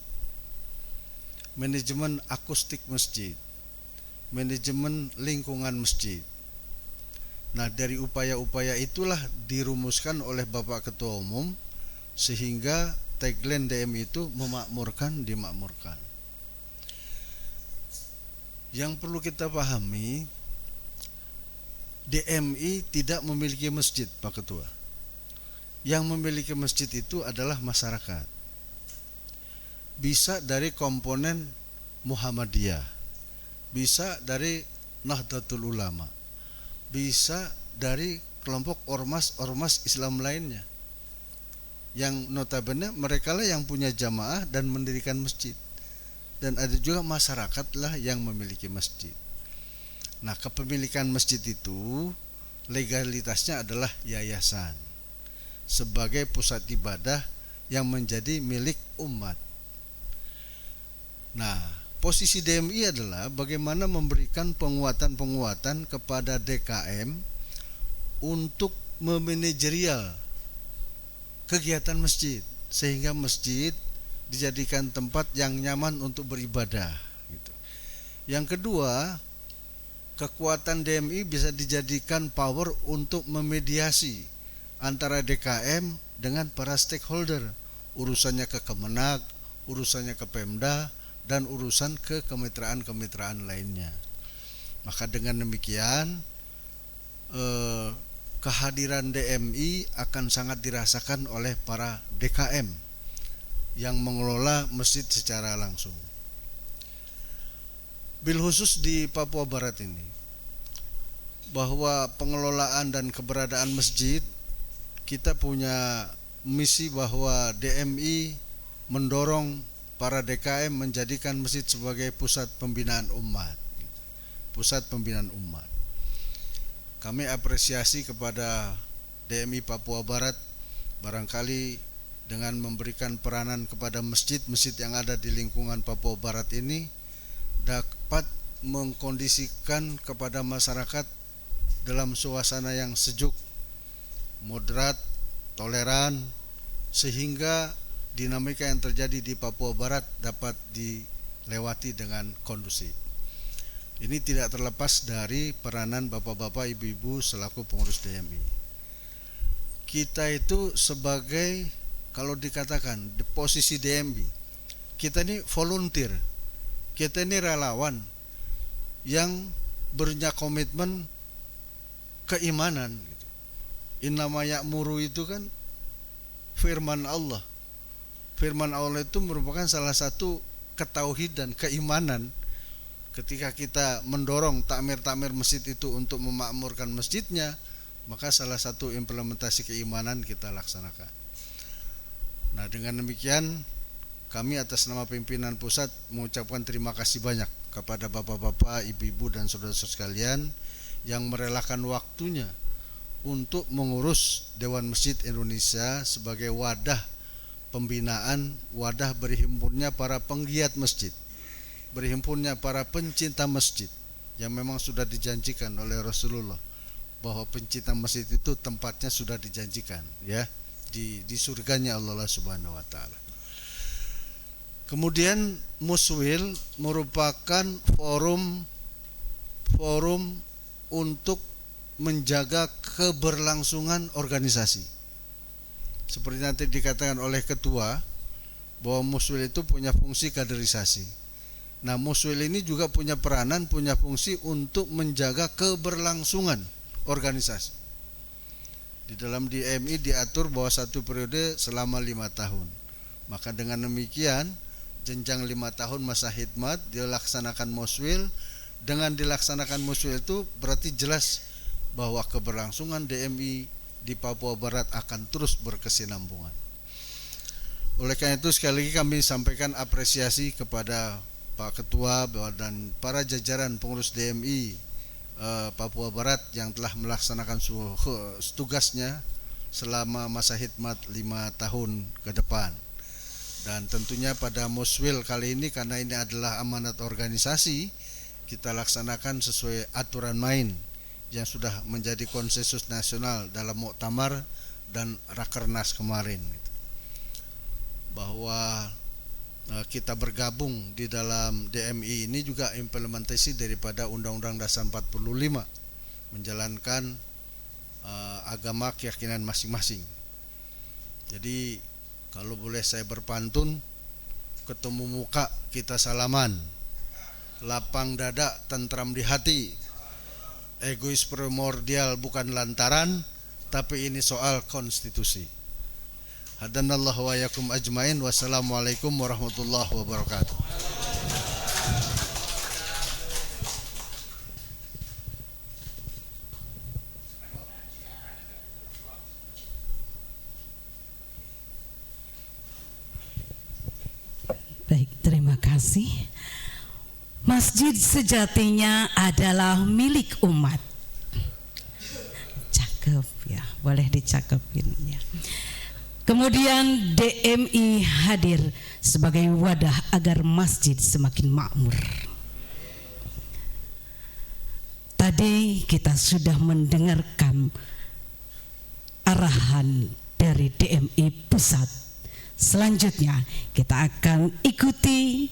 E: manajemen akustik masjid, manajemen lingkungan masjid. Nah, dari upaya-upaya itulah dirumuskan oleh Bapak Ketua Umum sehingga tagline DMI itu memakmurkan, dimakmurkan. Yang perlu kita pahami, DMI tidak memiliki masjid, Pak Ketua. Yang memiliki masjid itu adalah masyarakat. Bisa dari komponen Muhammadiyah, bisa dari Nahdlatul Ulama, bisa dari kelompok ormas-ormas Islam lainnya, yang notabene mereka lah yang punya jamaah dan mendirikan masjid, dan ada juga masyarakat lah yang memiliki masjid. Nah, kepemilikan masjid itu legalitasnya adalah yayasan sebagai pusat ibadah yang menjadi milik umat. Nah, posisi DMI adalah bagaimana memberikan penguatan-penguatan kepada DKM untuk memanajerial kegiatan masjid sehingga masjid dijadikan tempat yang nyaman untuk beribadah gitu. Yang kedua, kekuatan DMI bisa dijadikan power untuk memediasi antara DKM dengan para stakeholder, urusannya ke Kemenak, urusannya ke Pemda, dan urusan ke kemitraan-kemitraan lainnya. Maka dengan demikian kehadiran DMI akan sangat dirasakan oleh para DKM yang mengelola masjid secara langsung. Bil khusus di Papua Barat ini, bahwa pengelolaan dan keberadaan masjid, kita punya misi bahwa DMI mendorong para DKM menjadikan masjid sebagai pusat pembinaan umat. Pusat pembinaan umat. Kami apresiasi kepada DMI Papua Barat, barangkali dengan memberikan peranan kepada masjid-masjid yang ada di lingkungan Papua Barat ini dapat mengkondisikan kepada masyarakat dalam suasana yang sejuk, moderat, toleran, sehingga dinamika yang terjadi di Papua Barat dapat dilewati dengan kondusif. Ini tidak terlepas dari peranan bapak-bapak, ibu-ibu selaku pengurus DMI. Kita itu sebagai, kalau dikatakan di posisi DMI, kita ini volunteer, kita ini relawan yang punya komitmen keimanan gitu. Innama ya'muru itu kan firman Allah. Firman Allah itu merupakan salah satu ketauhidan, keimanan. Ketika kita mendorong takmir-takmir masjid itu untuk memakmurkan masjidnya, maka salah satu implementasi keimanan kita laksanakan. Nah, dengan demikian kami atas nama pimpinan pusat mengucapkan terima kasih banyak kepada bapak-bapak, ibu-ibu dan saudara-saudara sekalian yang merelakan waktunya untuk mengurus Dewan Masjid Indonesia sebagai wadah pembinaan, wadah berhimpunnya para penggiat masjid, berhimpunnya para pencinta masjid, yang memang sudah dijanjikan oleh Rasulullah bahwa pencinta masjid itu tempatnya sudah dijanjikan, ya, di surganya Allah Subhanahu wa taala. Kemudian Muswil merupakan forum untuk menjaga keberlangsungan organisasi. Seperti nanti dikatakan oleh ketua bahwa Muswil itu punya fungsi kaderisasi. Nah, Muswil ini juga punya peranan, punya fungsi untuk menjaga keberlangsungan organisasi. Di dalam DMI diatur bahwa satu periode selama 5 tahun. Maka dengan demikian jenjang 5 tahun masa khidmat dilaksanakan Muswil. Dengan dilaksanakan Muswil itu berarti jelas bahwa keberlangsungan DMI di Papua Barat akan terus berkesinambungan. Oleh karena itu sekali lagi kami sampaikan apresiasi kepada Pak Ketua dan para jajaran pengurus DMI Papua Barat yang telah melaksanakan tugasnya selama masa khidmat 5 tahun ke depan. Dan tentunya pada Muswil kali ini, karena ini adalah amanat organisasi, kita laksanakan sesuai aturan main yang sudah menjadi konsensus nasional dalam muktamar dan rakernas kemarin, bahwa kita bergabung di dalam DMI ini juga implementasi daripada Undang-Undang Dasar 45, menjalankan agama keyakinan masing-masing. Jadi kalau boleh saya berpantun, ketemu muka kita salaman, lapang dada tentram di hati, egois primordial bukan lantaran, tapi ini soal konstitusi. Hadanallahu wa yakum ajmain. Wassalamualaikum warahmatullahi wabarakatuh.
A: Baik, terima kasih. Masjid sejatinya adalah milik umat. Cakep ya, boleh dicakepin ya. Kemudian DMI hadir sebagai wadah agar masjid semakin makmur. Tadi kita sudah mendengarkan arahan dari DMI pusat. Selanjutnya kita akan ikuti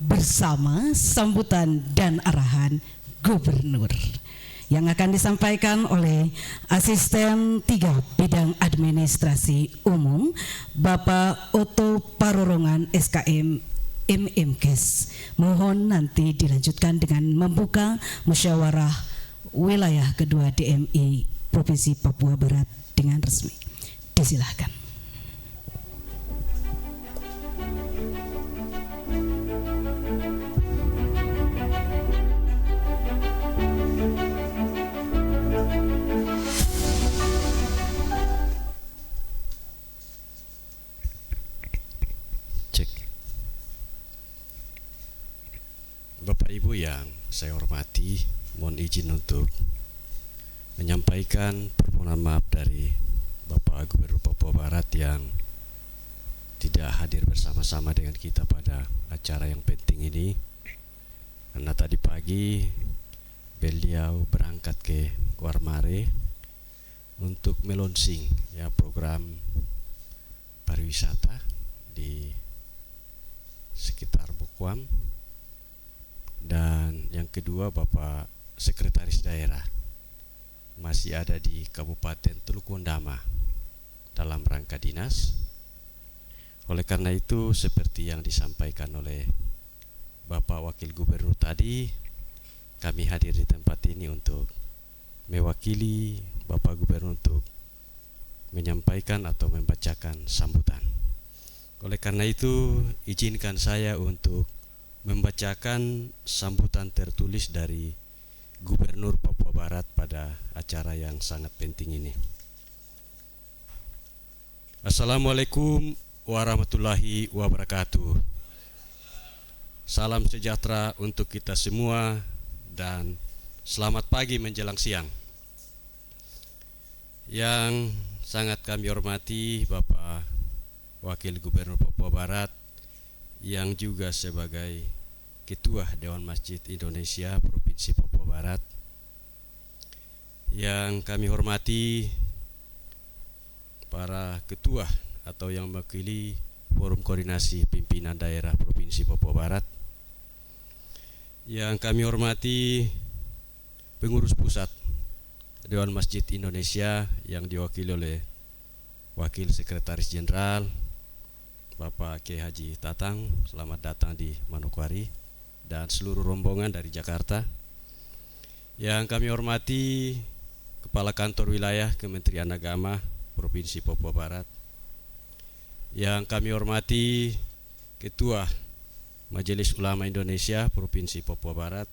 A: bersama sambutan dan arahan gubernur yang akan disampaikan oleh Asisten 3 Bidang Administrasi Umum Bapak Oto Parorongan SKM MMKes. Mohon nanti dilanjutkan dengan membuka musyawarah wilayah kedua DMI Provinsi Papua Barat dengan resmi. Disilahkan.
F: Bapak Ibu yang saya hormati, mohon izin untuk menyampaikan permohonan maaf dari Bapak Gubernur Papua Barat yang tidak hadir bersama-sama dengan kita pada acara yang penting ini, karena tadi pagi beliau berangkat ke Guarmare untuk melonsing ya program pariwisata di sekitar Bokwam. Dan yang kedua, Bapak Sekretaris Daerah masih ada di Kabupaten Teluk Wondama dalam rangka dinas. Oleh karena itu, seperti yang disampaikan oleh Bapak Wakil Gubernur tadi, kami hadir di tempat ini untuk mewakili Bapak Gubernur untuk menyampaikan atau membacakan sambutan. Oleh karena itu, izinkan saya untuk membacakan sambutan tertulis dari Gubernur Papua Barat pada acara yang sangat penting ini. Assalamualaikum warahmatullahi wabarakatuh. Salam sejahtera untuk kita semua dan selamat pagi menjelang siang. Yang sangat kami hormati Bapak Wakil Gubernur Papua Barat yang juga sebagai Ketua Dewan Masjid Indonesia Provinsi Papua Barat. Yang kami hormati para ketua atau yang mewakili Forum Koordinasi Pimpinan Daerah Provinsi Papua Barat. Yang kami hormati pengurus pusat Dewan Masjid Indonesia yang diwakili oleh Wakil Sekretaris Jenderal Bapak Kiai Haji Tatang, selamat datang di Manokwari, dan seluruh rombongan dari Jakarta. Yang kami hormati Kepala Kantor Wilayah Kementerian Agama Provinsi Papua Barat. Yang kami hormati Ketua Majelis Ulama Indonesia Provinsi Papua Barat.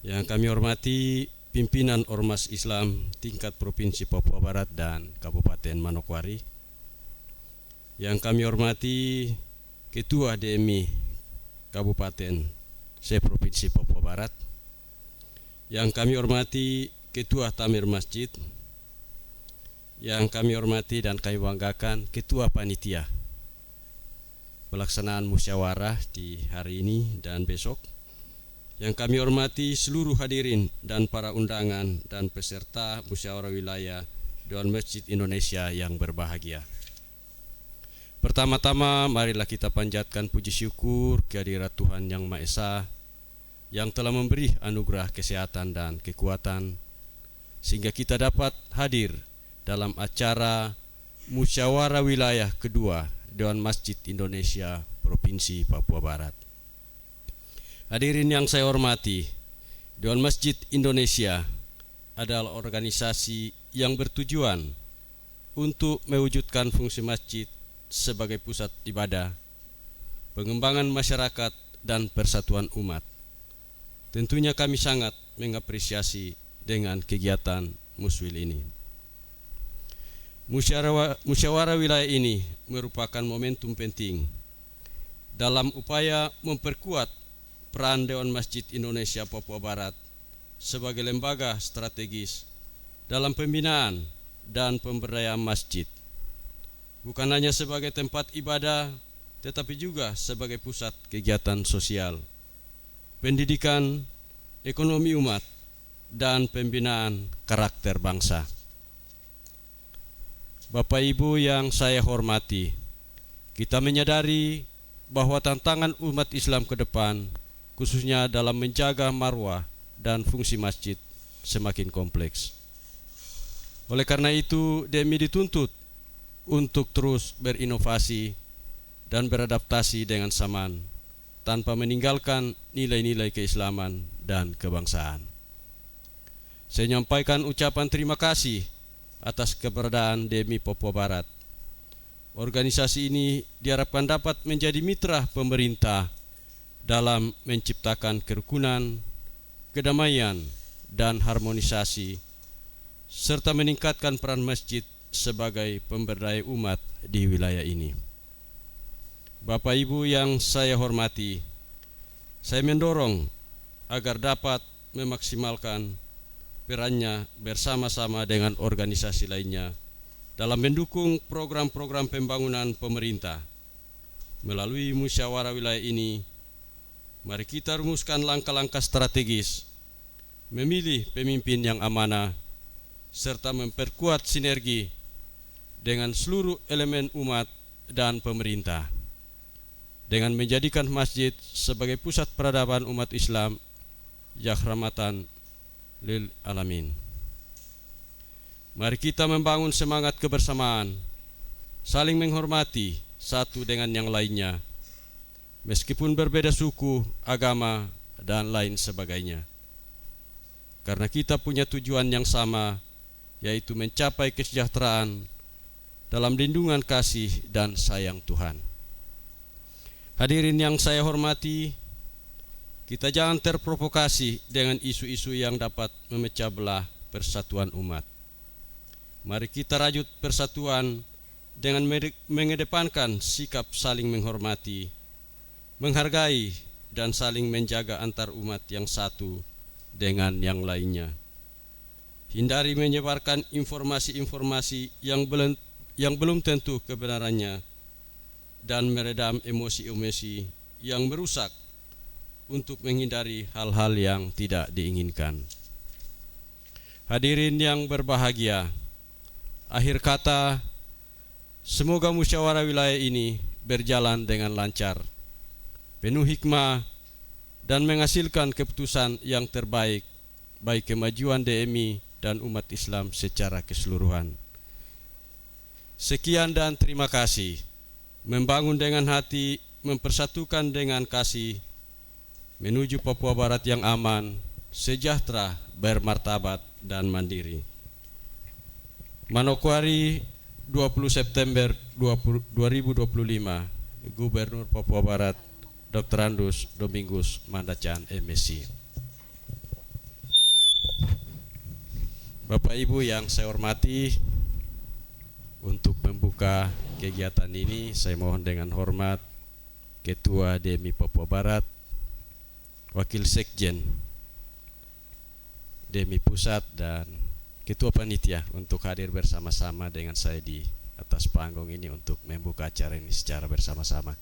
F: Yang kami hormati pimpinan Ormas Islam tingkat Provinsi Papua Barat dan Kabupaten Manokwari. Yang kami hormati Ketua DMI Kabupaten se-Provinsi Papua Barat. Yang kami hormati Ketua Tamir Masjid. Yang kami hormati dan kami banggakan Ketua Panitia pelaksanaan musyawarah di hari ini dan besok. Yang kami hormati seluruh hadirin dan para undangan dan peserta musyawarah wilayah Dewan Masjid Indonesia yang berbahagia. Pertama-tama marilah kita panjatkan puji syukur kehadirat Tuhan Yang Maha Esa yang telah memberi anugerah kesehatan dan kekuatan sehingga kita dapat hadir dalam acara musyawarah wilayah kedua Dewan Masjid Indonesia Provinsi Papua Barat. Hadirin yang saya hormati, Dewan Masjid Indonesia adalah organisasi yang bertujuan untuk mewujudkan fungsi masjid sebagai pusat ibadah, pengembangan masyarakat dan persatuan umat. Tentunya kami sangat mengapresiasi dengan kegiatan muswil ini. Musyawarah wilayah ini merupakan momentum penting dalam upaya memperkuat peran Dewan Masjid Indonesia Papua Barat sebagai lembaga strategis dalam pembinaan dan pemberdayaan masjid, bukan hanya sebagai tempat ibadah tetapi juga sebagai pusat kegiatan sosial, pendidikan, ekonomi umat, dan pembinaan karakter bangsa. Bapak Ibu yang saya hormati, kita menyadari bahwa tantangan umat Islam ke depan, khususnya dalam menjaga marwah dan fungsi masjid, semakin kompleks. Oleh karena itu, DMI dituntut untuk terus berinovasi dan beradaptasi dengan zaman, tanpa meninggalkan nilai-nilai keislaman dan kebangsaan. Saya menyampaikan ucapan terima kasih atas keberadaan DMI Papua Barat. Organisasi ini diharapkan dapat menjadi mitra pemerintah dalam menciptakan kerukunan, kedamaian, dan harmonisasi, serta meningkatkan peran masjid sebagai pemberdaya umat di wilayah ini. Bapak Ibu yang saya hormati, saya mendorong agar dapat memaksimalkan perannya bersama-sama dengan organisasi lainnya dalam mendukung program-program pembangunan pemerintah. Melalui musyawarah wilayah ini, mari kita rumuskan langkah-langkah strategis, memilih pemimpin yang amanah, serta memperkuat sinergi dengan seluruh elemen umat dan pemerintah, dengan menjadikan masjid sebagai pusat peradaban umat Islam yang rahmatan lil alamin. Mari kita membangun semangat kebersamaan, saling menghormati satu dengan yang lainnya, meskipun berbeda suku, agama, dan lain sebagainya. Karena kita punya tujuan yang sama, yaitu mencapai kesejahteraan dalam lindungan kasih dan sayang Tuhan. Hadirin yang saya hormati, kita jangan terprovokasi dengan isu-isu yang dapat memecah belah persatuan umat. Mari kita rajut persatuan dengan mengedepankan sikap saling menghormati, menghargai, dan saling menjaga antar umat yang satu dengan yang lainnya. Hindari menyebarkan informasi-informasi yang belum tentu kebenarannya dan meredam emosi-emosi yang merusak untuk menghindari hal-hal yang tidak diinginkan. Hadirin yang berbahagia, akhir kata, semoga musyawarah wilayah ini berjalan dengan lancar, penuh hikmah, dan menghasilkan keputusan yang terbaik bagi kemajuan DMI dan umat Islam secara keseluruhan. Sekian dan terima kasih. Membangun dengan hati, mempersatukan dengan kasih, menuju Papua Barat yang aman, sejahtera, bermartabat, dan mandiri. Manokwari, 20 September 2025, Gubernur Papua Barat, Dr. Andus Domingus Mandacan, MSc. Bapak Ibu yang saya hormati, untuk membuka kegiatan ini saya mohon dengan hormat Ketua DMI Papua Barat, Wakil Sekjen DMI Pusat, dan Ketua Panitia untuk hadir bersama-sama dengan saya di atas panggung ini untuk membuka acara ini secara bersama-sama.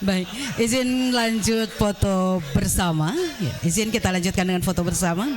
A: Baik, izin lanjut foto bersama. Ya, izin kita lanjutkan dengan foto bersama.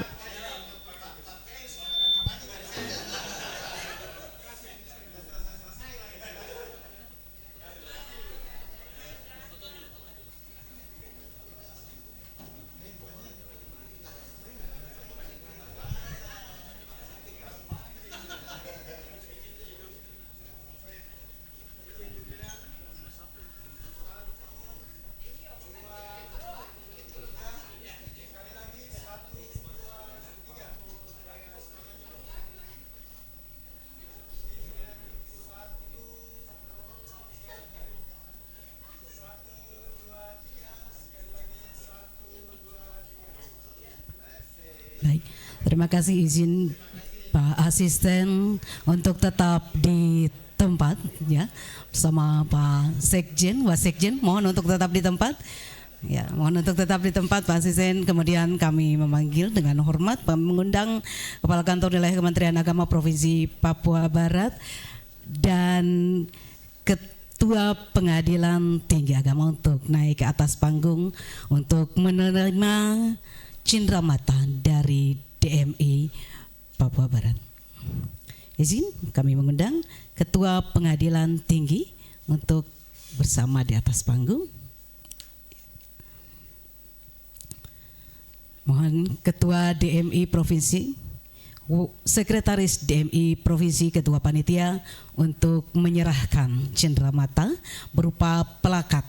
A: Baik, terima kasih, izin Pak Asisten untuk tetap di tempat ya, bersama Pak Sekjen, Wasekjen, mohon untuk tetap di tempat. Ya, mohon untuk tetap di tempat Pak Asisten. Kemudian kami memanggil dengan hormat mengundang Kepala Kantor Wilayah Kementerian Agama Provinsi Papua Barat dan Ketua Pengadilan Tinggi Agama untuk naik ke atas panggung untuk menerima cindramata dari DMI Papua Barat. Izin kami mengundang Ketua Pengadilan Tinggi untuk bersama di atas panggung. Mohon Ketua DMI Provinsi, Sekretaris DMI Provinsi, Ketua Panitia untuk menyerahkan cindramata berupa plakat.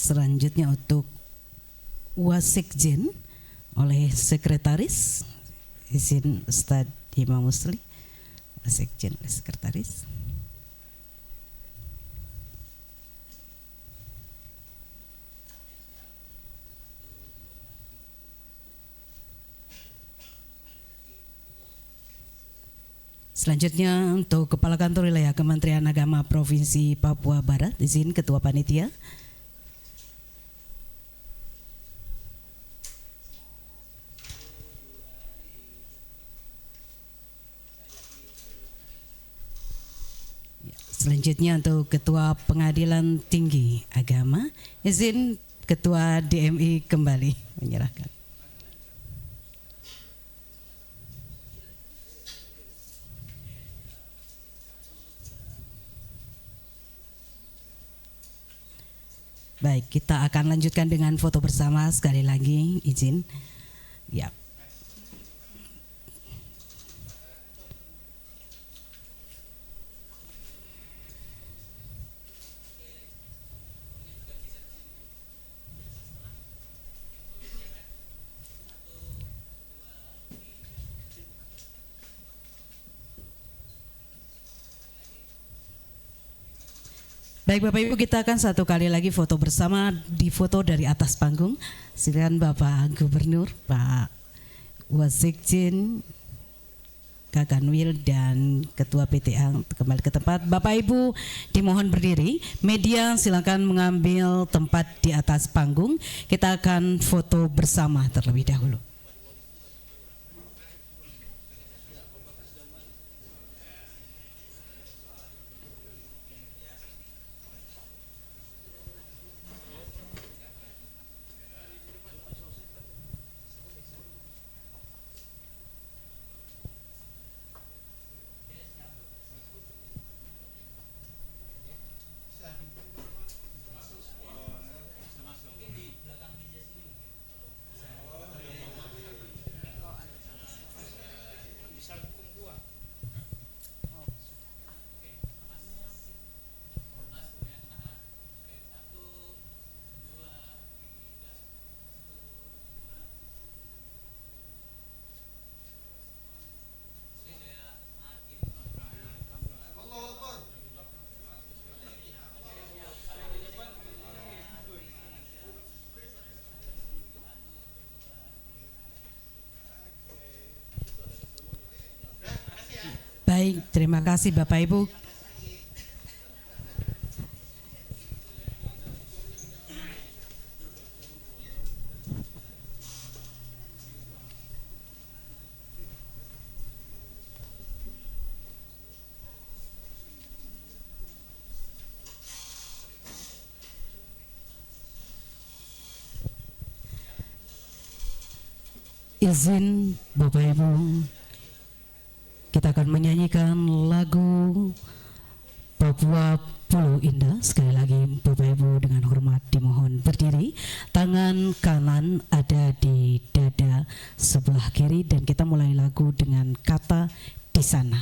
A: Selanjutnya untuk Wasekjen oleh Sekretaris, izin Ustadz Imam Musli. Wasekjen oleh Sekretaris. Selanjutnya untuk Kepala Kantor Wilayah Kementerian Agama Provinsi Papua Barat, izin Ketua Panitia. Selanjutnya untuk Ketua Pengadilan Tinggi Agama, izin Ketua DMI kembali menyerahkan. Baik, kita akan lanjutkan dengan foto bersama sekali lagi, izin. Ya. Baik Bapak Ibu, kita akan satu kali lagi foto bersama, di foto dari atas panggung. Silakan Bapak Gubernur, Pak Wasekjen, Kak Kanwil dan Ketua PTA kembali ke tempat. Bapak Ibu dimohon berdiri. Media silakan mengambil tempat di atas panggung. Kita akan foto bersama terlebih dahulu. Baik, terima kasih Bapak Ibu. Izin Bapak Ibu, kita akan menyanyikan lagu Papua Pulau Indah. Sekali lagi Bapak Ibu dengan hormat dimohon berdiri. Tangan kanan ada di dada sebelah kiri dan kita mulai lagu dengan kata di sana.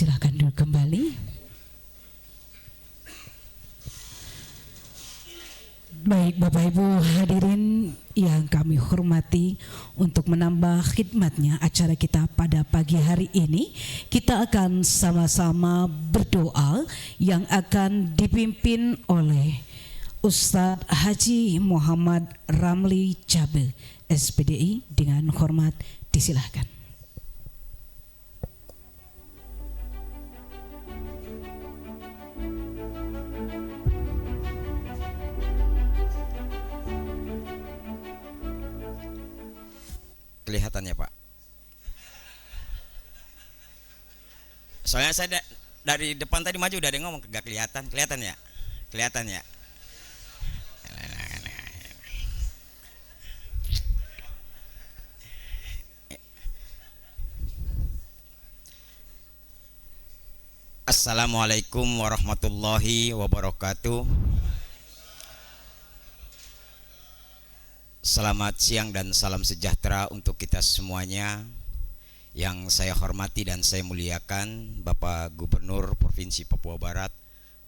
A: Disilahkan duduk kembali. Baik Bapak Ibu hadirin yang kami hormati, untuk menambah khidmatnya acara kita pada pagi hari ini, kita akan sama-sama berdoa yang akan dipimpin oleh Ustadz Haji Muhammad Ramli Jabe, SPDI. Dengan hormat disilahkan.
G: Kelihatannya Pak. Soalnya saya dari depan tadi maju udah ada yang ngomong, gak kelihatan, kelihatan ya? Kelihatan ya? Assalamualaikum warahmatullahi wabarakatuh. Selamat siang dan salam sejahtera untuk kita semuanya. Yang saya hormati dan saya muliakan Bapak Gubernur Provinsi Papua Barat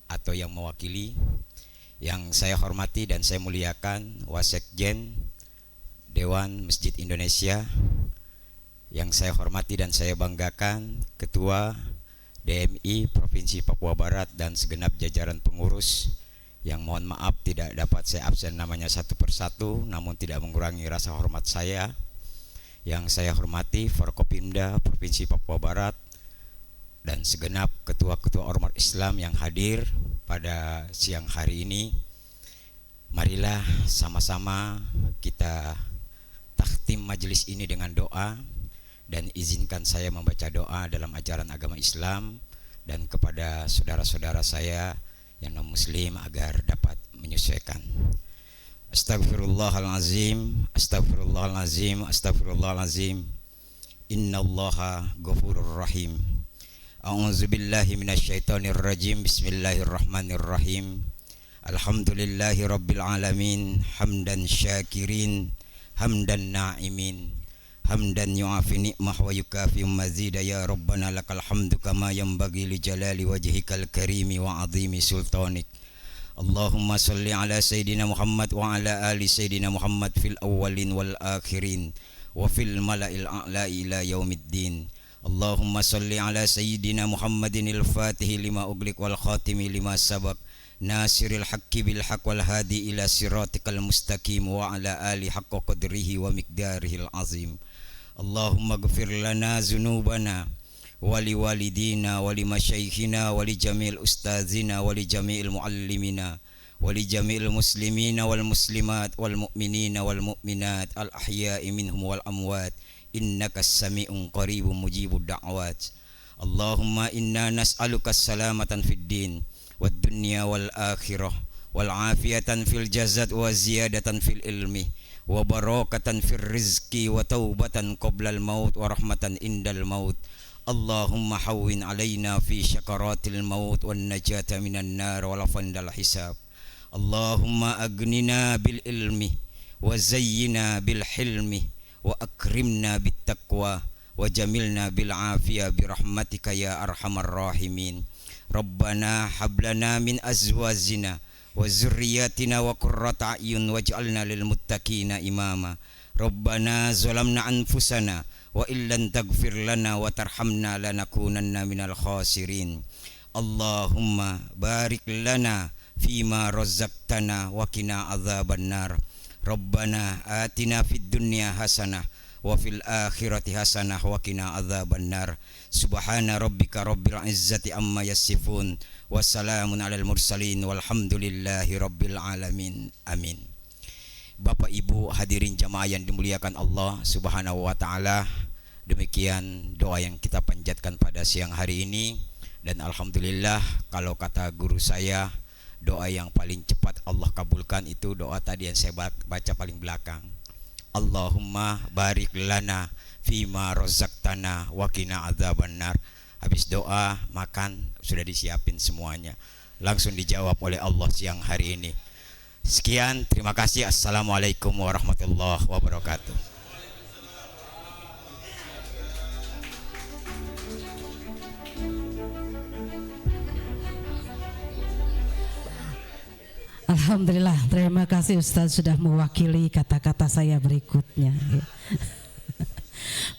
G: atau yang mewakili. Yang saya hormati dan saya muliakan Wasekjen Dewan Masjid Indonesia. Yang saya hormati dan saya banggakan Ketua DMI Provinsi Papua Barat dan segenap jajaran pengurus yang mohon maaf tidak dapat saya absen namanya satu persatu, namun tidak mengurangi rasa hormat saya. Yang saya hormati Forkopimda Provinsi Papua Barat dan segenap ketua-ketua ormas Islam yang hadir pada siang hari ini. Marilah sama-sama kita takhtim majelis ini dengan doa, dan izinkan saya membaca doa dalam ajaran agama Islam dan kepada saudara-saudara saya yang non-muslim agar dapat menyesuaikan. Astagfirullahalazim, astagfirullahalazim, astagfirullahalazim. Innallaha ghafurur rahim. A'udzubillahi minasyaitonirrajim. Bismillahirrahmanirrahim. Alhamdulillahi rabbil alamin, hamdan syakirin, hamdan na'imin, hamdan yu'afi ni'mah wa yukafi mazida. Ya Rabbana lakal hamdu kama yanbaghi li jalali wajhikal karimi wa azimi sultanik. Allahumma salli ala Sayyidina Muhammad wa ala ali Sayyidina Muhammad fil awwalin wal akhirin wa fil mala'il a'la ila yaumiddin. Allahumma salli ala Sayyidina Muhammadin al-Fatihi lima ughliq wal khatimi lima sabaq, nasiril haqqi bil haqq wal hadi ila siratikal mustaqim wa ala ali haqqa qadrihi wa miqdarihil azim. Allahumma ghfir lana zunubana wali walidina wali masyaikhina wali jamil ustazina wali jamil muallimina wali jamil muslimina wal muslimat wal mu'minina wal mu'minat al ahya'i minhum wal amwat innaka sami'un qaribun mujibud da'wat. Allahumma inna nas'aluka salamatan fid din wad dunya wal akhirah wal afiyatan fil jazad wa ziyadatan fil ilmi wa barakatan fil rizqi wa taubatan qabla al maut wa rahmatan indal maut. Allahumma hawwin alaina fi syakaratil maut wan najata minan nar wa lafandal hisab. Allahumma agnina bil ilmi wa zayyina bil hilmi wa akrimna bit taqwa wa jamilna bil afiyah bi rahmatika ya arhamar rahimin. Rabbana hablana min azwajina wa zurriyatina wa qurrata a'yun waj'alna lil muttaqina imama. Rabbana zalamna anfusana wa illan taghfir lana wa tarhamna lanakunanna minal khasirin. Allahumma barik lana fima razaqtana wa qina adzaban nar. Rabbana atina fid dunya hasanah wa fil akhirati hasanah wa qina adzaban nar. Subhana rabbika rabbil izzati amma yasifun wa salamun alal mursalin walhamdulillahi rabbil alamin. Amin. Bapak Ibu hadirin jamaah yang dimuliakan Allah Subhanahu wa taala, demikian doa yang kita panjatkan pada siang hari ini, dan alhamdulillah kalau kata guru saya, doa yang paling cepat Allah kabulkan itu doa tadi yang saya baca paling belakang. Allahumma barik lana fima razaqtana wa qina adzabannar. Habis doa makan sudah disiapin semuanya, langsung dijawab oleh Allah siang hari ini. Sekian, terima kasih. Assalamualaikum warahmatullahi wabarakatuh.
A: Alhamdulillah, terima kasih Ustaz sudah mewakili kata-kata saya berikutnya.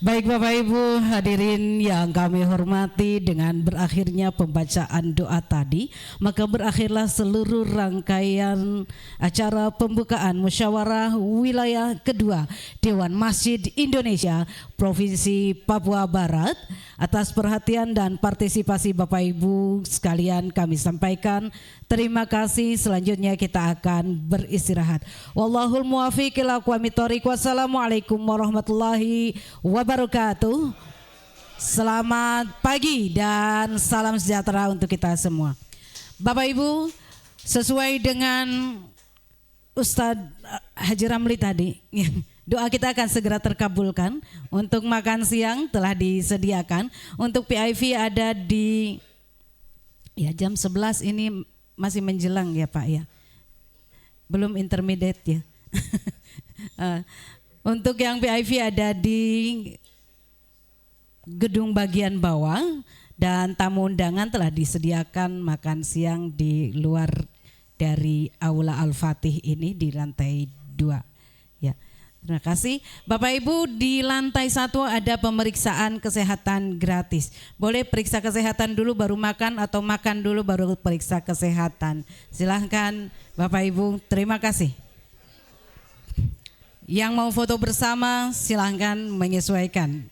A: Baik Bapak Ibu hadirin yang kami hormati, dengan berakhirnya pembacaan doa tadi, maka berakhirlah seluruh rangkaian acara pembukaan musyawarah wilayah kedua Dewan Masjid Indonesia Provinsi Papua Barat. Atas perhatian dan partisipasi Bapak Ibu sekalian kami sampaikan terima kasih. Selanjutnya kita akan beristirahat. Wallahul muwaffiq ila aqwamit thoriq. Wassalamualaikum warahmatullahi wabarakatuh. Selamat pagi dan salam sejahtera untuk kita semua. Bapak Ibu, sesuai dengan Ustadz Haji Ramli tadi, doa kita akan segera terkabulkan. Untuk makan siang telah disediakan. Untuk PIV ada di jam 11 ini, masih menjelang ya Pak ya. Belum intermediate ya. Untuk yang PIV ada di gedung bagian bawah, dan tamu undangan telah disediakan makan siang di luar dari Aula Al-Fatih ini di lantai 2 ya. Terima kasih. Bapak Ibu, di lantai 1 ada pemeriksaan kesehatan gratis. Boleh periksa kesehatan dulu baru makan, atau makan dulu baru periksa kesehatan. Silahkan Bapak Ibu, terima kasih. Yang mau foto bersama silahkan menyesuaikan.